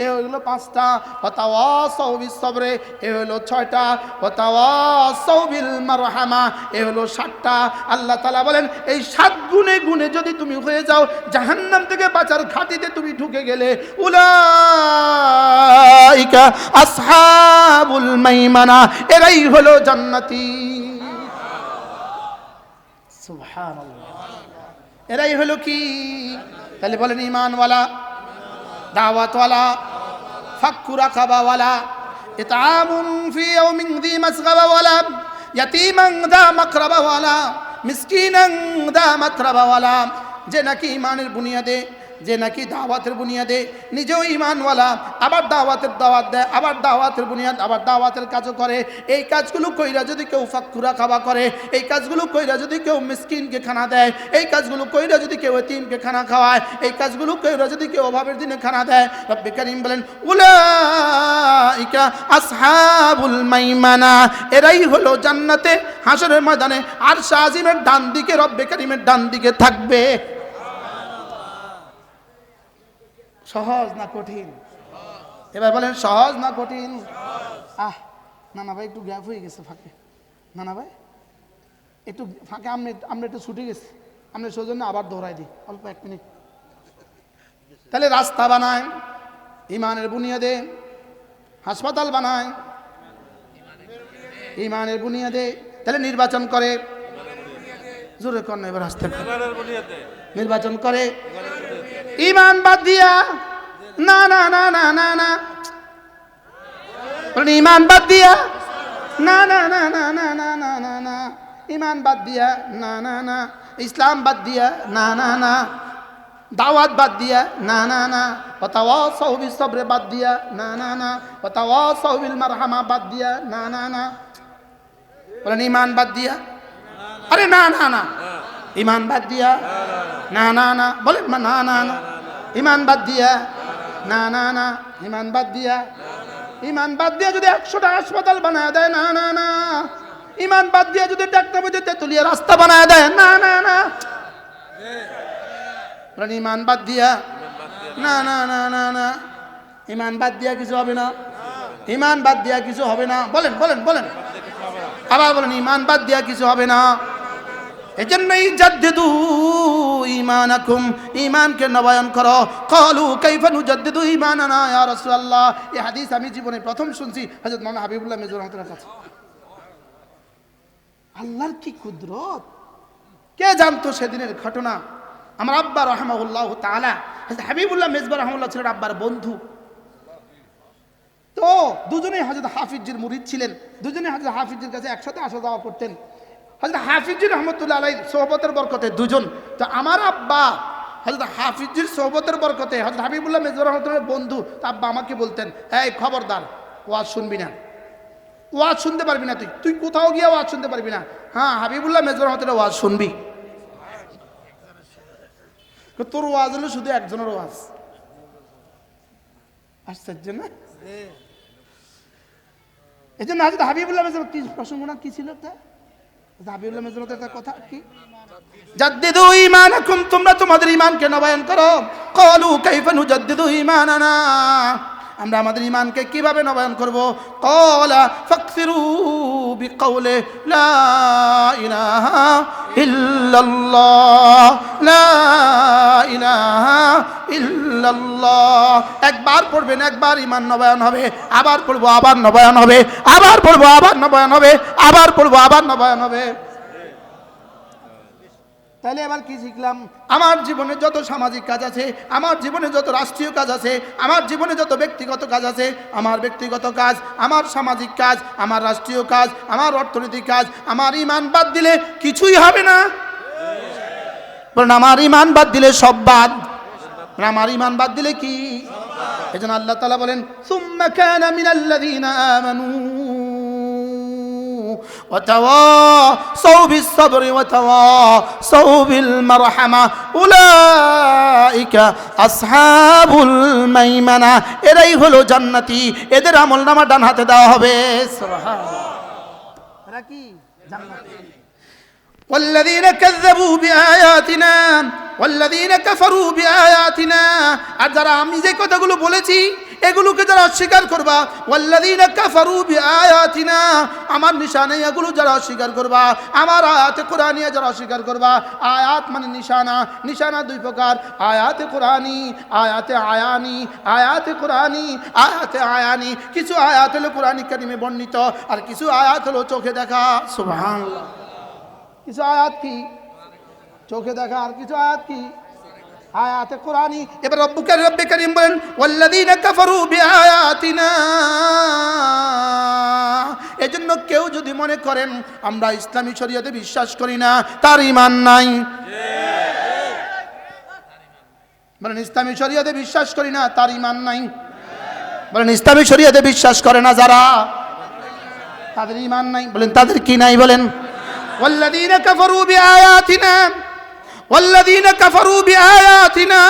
এ হলো 5টা। ওয়াতাওয়াসাউ বিস-সাবরি, এ হলো 6টা। ওয়াতাওয়াসাউ বিল মারহামা, এ হলো 7টা। আল্লাহ তাআলা বলেন এই 7 গুণে গুণে যদি তুমি হয়ে যাও, জাহান্নাম থেকে বাঁচার ঘাটিতে তুমি ঢুকে গেলে, উলাইকা আসহাবুল মাইমানা, এরাই হলো জান্নাতি। সুবহানাল্লাহ। এরাই হলো কি? তাহলে বলেন ঈমানওয়ালা, দাওয়াতওয়ালা, ফাক্কু রাকাবাওয়ালা, ইতআমুন ফি ইয়াওমিন যী মাসগাবাওয়ালা, ইয়াতীমান যা মাকরাবাওয়ালা, মিসকিনান যা মাতরাবাওয়ালা। যে নাকি ঈমানের বুনিয়াদে, যে নাকি দাওয়াতের বুনিয়াদে নিজেও ঈমানওয়ালা, আবার দাওয়াতের দাওয়াত দেয়, আবার দাওয়াতের বুনিয়াদ, আবার দাওয়াতের কাজও করে। এই কাজগুলো কইরা যদি কেউ ফাক্কু রাকাবা করে, এই কাজগুলো কইরা যদি কেউ মিসকিনকে খানা দেয়, এই কাজগুলো কইরা যদি কেউ এতিমকে খানা খাওয়ায়, এই কাজগুলো কইরা যদি কেউ অভাবের দিনে খানা দেয়, রব্বে কারীম বলেন উলাইকা আসহাবুল মাইমানা, এরাই হলো জান্নাতে হাসরের ময়দানে আরশ আজিমের ডান দিকে, রব্বে কারীমের ডান দিকে থাকবে। সহজ না কঠিন? এবার বলেন সহজ না কঠিন? নানা ভাই একটু গ্যাপ হয়ে গেছে ফাঁকে। নানা ভাই একটু ফাঁকে, আমরা একটু ছুটে গেছি, আমরা সৌজন্য আবার দৌড়াই দিই অল্প 1 মিনিট। তাহলে রাস্তা বানায় ঈমানের বুনিয়াদে, হাসপাতাল বানায় ঈমানের বুনিয়াদে, তাহলে নির্বাচন করে, জোরে কর না এবার আসতে, নির্বাচন করে ঈমান বাদ দিয়া। না না না না না না, ঈমান বাদ দিয়া। না না না না না না না না না, ঈমান বাদ দিয়া। না না না, ইসলাম বাদ দিয়া। না না না, দাওয়াত বাদ দিয়া। না না না, ওয়াতাওয়াসাউ বিস-সাবরি বাদ দিয়া। না না না, ওয়াতাওয়াসাউ বিল মারহামা বাদ দিয়া। না না না, বলেন ঈমান বাদ দিয়া। আরে না না না, ঈমান বাদ দিয়া। না না না, বলেন না না না, ঈমান বাদ দিয়া। না না না, ঈমান বাদ দিয়া। ঈমান বাদ দিয়া যদি 100টা হাসপাতাল বানায় দেয়। না না না, ঈমান বাদ দিয়া যদি টেকনোলজি তেতুলিয়া রাস্তা বানায় দেয়। না না না, বলেন ঈমান বাদ দিয়া। না না না না না, ঈমান বাদ দিয়া কিছু হবে না। ইমান বাদ দিয়া কিছু হবে না। বলেন বলেন বলেন, আবার বলেন, ইমান বাদ দিয়া কিছু হবে না। এজন্যই জাদ্দিদু ঈমানাকুম, ঈমানকে নবায়ন করো। ক্বালু কাইফা নুজাদ্দিদু ঈমানানা ইয়া রাসূলুল্লাহ। এই হাদিস আমি জীবনে প্রথম শুনছি হযরত মাওলানা হাবিবুল্লাহ মেজর রহমাতুল্লাহর কাছে। আল্লাহর কি কুদরত, কে জানতো সেদিনের ঘটনা। আমার আব্বা রাহিমাহুল্লাহ তাআলা, হযরত হাবিবুল্লাহ মেজর রাহিমাহুল্লাহ ছিলেন আব্বার বন্ধু। তো দুজনেই হযরত হাফিজজির মুরিদ ছিলেন, দুজনেই হযরত হাফিজজির কাছে একসাথে আসা যাওয়া করতেন। হযরত হাফিজজি রহমতুল্লাহ আলাইহির সোহবতের বরকতে দুজন। তো আমার আব্বা হযরত হাফিজজির সোহবতের বরকতে হযরত হাবিবুল্লাহ মেজর রহমতুল্লাহর বন্ধু। তো আব্বা আমাকে বলতেন, এই খবরদার, ওয়াজ শুনবি না, ওয়াজ শুনতে পারবি না, তুই কোথাও গিয়ে ওয়াজ শুনতে পারবি না। হ্যাঁ, হাবিবুল্লাহ মেজর রহমতুল্লাহ ওয়াজ শুনবি। তোর ওয়াজ হলো শুধু একজনের ওয়াজ। আশ্চর্য না? এই জন্য হযরত হাবিবুল্লাহ মেজর কি প্রসঙ্গ না কি ছিল তা? হাবিবুল্লাহ মেজর একটা কথা কি, জাদ্দিদু ঈমানাকুম, তোমরা তোমাদের ঈমানকে নবায়ন করো। ক্বালু কাইফা নুজাদ্দিদু ঈমানানা, আমরা আমাদের ঈমানকে কিভাবে নবায়ন করব? ক্বালা ফাকসিরু বিকাউলি লা ইলাহা ইল্লাল্লাহ, লা ইলাহা ইল্লাল্লাহ। একবার পড়বেন, একবার ঈমান নবায়ন হবে, আবার পড়বো আবার নবায়ন হবে, আবার পড়বো আবার নবায়ন হবে, আবার পড়বো আবার নবায়ন হবে। তাহলে এবার কি শিখলাম? আমার জীবনে যত সামাজিক কাজ আছে, আমার জীবনে যত রাষ্ট্রীয় কাজ আছে, আমার জীবনে যত ব্যক্তিগত কাজ আছে, আমার ব্যক্তিগত কাজ, আমার সামাজিক কাজ, আমার রাষ্ট্রীয় কাজ, আমার অর্থনৈতিক কাজ, আমার ঈমান বাদ দিলে কিছুই হবে না। বলেন, আমার ঈমান বাদ দিলে সব বাদ। আমার ঈমান বাদ দিলে কি? এজন্য আল্লাহ তাআলা বলেন, সুম্মা কানা মিনাল্লাযীনা আমানু وتواصوا بالصبر وتواصوا بالمرحمة أولئك أصحاب الميمنة। এরাই হলো জান্নাতি, এদের আমলনামা ডান হাতে দেওয়া হবে। সুবহানাল্লাহ, এরা কি জান্নাতি। والذين كذبوا بآياتنا والذين كفروا بآياتنا, আর যারা আমি যে কথাগুলো বলেছি এগুলোকে যারা অস্বীকার করবা, ওয়াল্লাযীনা কাফারু বিআয়াতিনা, আমার নিশানা এগুলো যারা অস্বীকার করবা, আমার আয়াতে কোরআনিয়া যারা অস্বীকার করবা। আয়াত মানে নিশানা, নিশানা দুই প্রকার, আয়াতে কোরআনি, আয়াতে আয়ানি। আয়াতে কোরআনি, আয়াতে আয়ানি, কিছু আয়াত হলো কোরআন কারীমে বর্ণিত, আর কিছু আয়াত হলো চোখে দেখা। সুবহানাল্লাহ, কিছু আয়াত কি চোখে দেখা, আর কিছু আয়াত কি আয়াতে কোরআনি। এবার রব্বে কারীম বলেন, ওয়াল্লাযীনা কাফারু বিআয়াতিনা। এজন্য কেউ যদি মনে করেন আমরা ইসলামী শরীয়তে বিশ্বাস করি না, তার ঈমান নাই। বলেন, ইসলামী শরীয়তে বিশ্বাস করি না, তার ঈমান নাই। বলেন, ইসলামী শরীয়তে বিশ্বাস করে না যারা, তাদের ঈমান নাই। বলেন, তাদের কি নাই? বলেন, والذين كفروا بآياتنا والذين كفروا بآياتنا।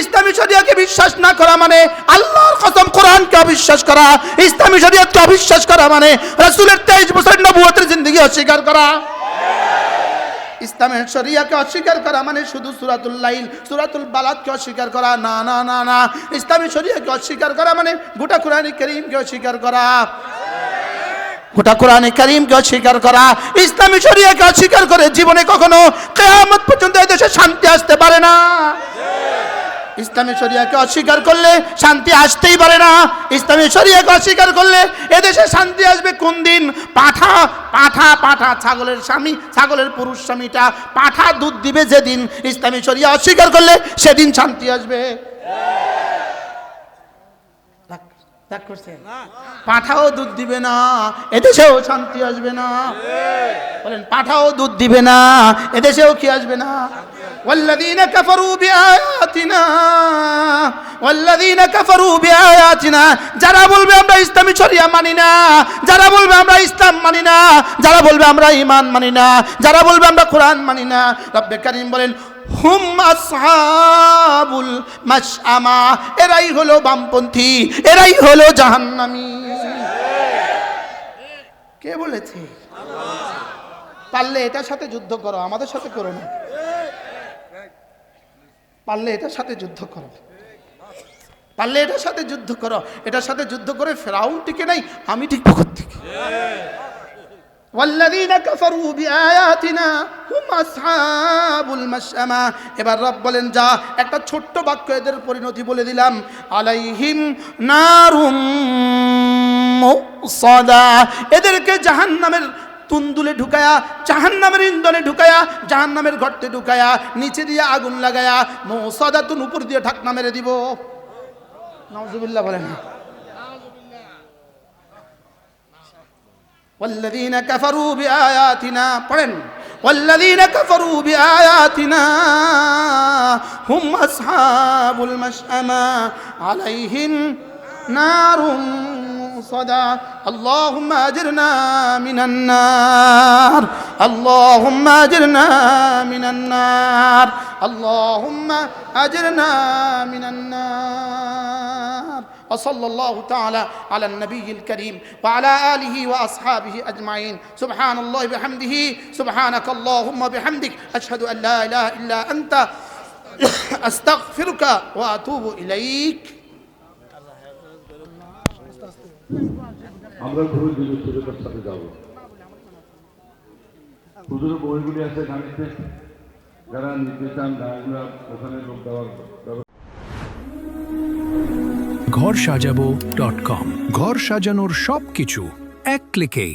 ইসলামী শরীয়তকে বিশ্বাস না করা মানে আল্লাহর কসম কোরআনকে অবিশ্বাস করা। ইসলামী শরীয়তকে অবিশ্বাস করা মানে রাসূলের 23 বছরের নবুয়তের জিন্দেগি অস্বীকার করা। ইসলামের শরিয়াকে অস্বীকার করা মানে শুধু সূরাতুল লাইল, সূরাতুল বালাদকে অস্বীকার করা না, না না না। ইসলামী শরিয়াকে অস্বীকার করা মানে গোটা কোরআন কারীমকে অস্বীকার করা, গোটা কোরআন কারীমকে অস্বীকার করা। ইসলামী শরিয়াকে অস্বীকার করে জীবনে কখনো কিয়ামত পর্যন্ত এই দেশে শান্তি আসতে পারে না। ইসলামী শরিয়াকে অস্বীকার করলে শান্তি আসতেই পারে না। ইসলামী শরিয়াকে অস্বীকার করলে এদেশে শান্তি আসবে কোন দিন? পাঠা পাঠা পাঠা ছাগলের স্বামী, ছাগলের পুরুষ স্বামীটা পাঠা দুধ দিবে যেদিন, ইসলামী শরিয়া অস্বীকার করলে সেদিন শান্তি আসবে। পাঠাও দুধ দিবে না, এদেশেও শান্তি আসবে না। বলেন, পাঠাও দুধ দিবে না, এদেশেও কি আসবে না? والذين كفروا بآياتنا والذين كفروا بآياتنا, যারা বলবে আমরা ইসলামী শরিয়া মানি না, যারা বলবে আমরা ইসলাম মানি না, যারা বলবে আমরা ঈমান মানি না, যারা বলবে আমরা কোরআন মানি না, রব্বে কারীম বলেন হুম আসহাবুল মাশআমা, এরাই হলো বামপন্থী, এরাই হলো জাহান্নামী। কে বলেছে? পারলে এটার সাথে যুদ্ধ করো, আমাদের সাথে করো না। পারলে এটার সাথে যুদ্ধ করো। পারলে এটার সাথে যুদ্ধ করো, এটার সাথে যুদ্ধ করে ফেরাউন টিকে নাই, আমি টিকবো কোত্থেকে? ওয়াল্লাযীনা কাফারু বিআয়াতিনা হুম আসহাবুল মাশআমা। এবার রব বলেন, যা একটা ছোট্ট বাক্য এদের পরিণতি বলে দিলাম, আলাইহিম নারুম মুসাদা, এদেরকে জাহান্নামের তুন্দুলে ঢুকায়া, জাহান্নামের ইন্ধনে ঢুকায়া, জাহান্নামের গর্তে ঢুকায়া, নিচে দিয়ে আগুন লাগায়া, মুসাদাতুন উপর দিয়ে ঢাকনা মেরে দিব। নাউজুবিল্লাহ বলেন। والذين كفروا بآياتنا পড়েন, والذين كفروا بآياتنا هم أصحاب المشأمة عليهم نار صدى اللهم أجرنا من النار اللهم أجرنا من النار اللهم أجرنا من النار وصلى الله تعالى على النبي الكريم وعلى آله وأصحابه أجمعين سبحان الله بحمده سبحانك اللهم بحمدك أشهد أن لا إله إلا أنت أستغفرك وأتوب إليك আমরা ঘুরে দিলে সুযোগের সাথে যাব। হুজুরের বইগুলি আছে গাড়িতে, যারা নিতে চান গাড়িগুলো ওখানে লোক দেওয়ার ঘরসাজাবো.com ঘর সাজানোর সবকিছু এক ক্লিকে।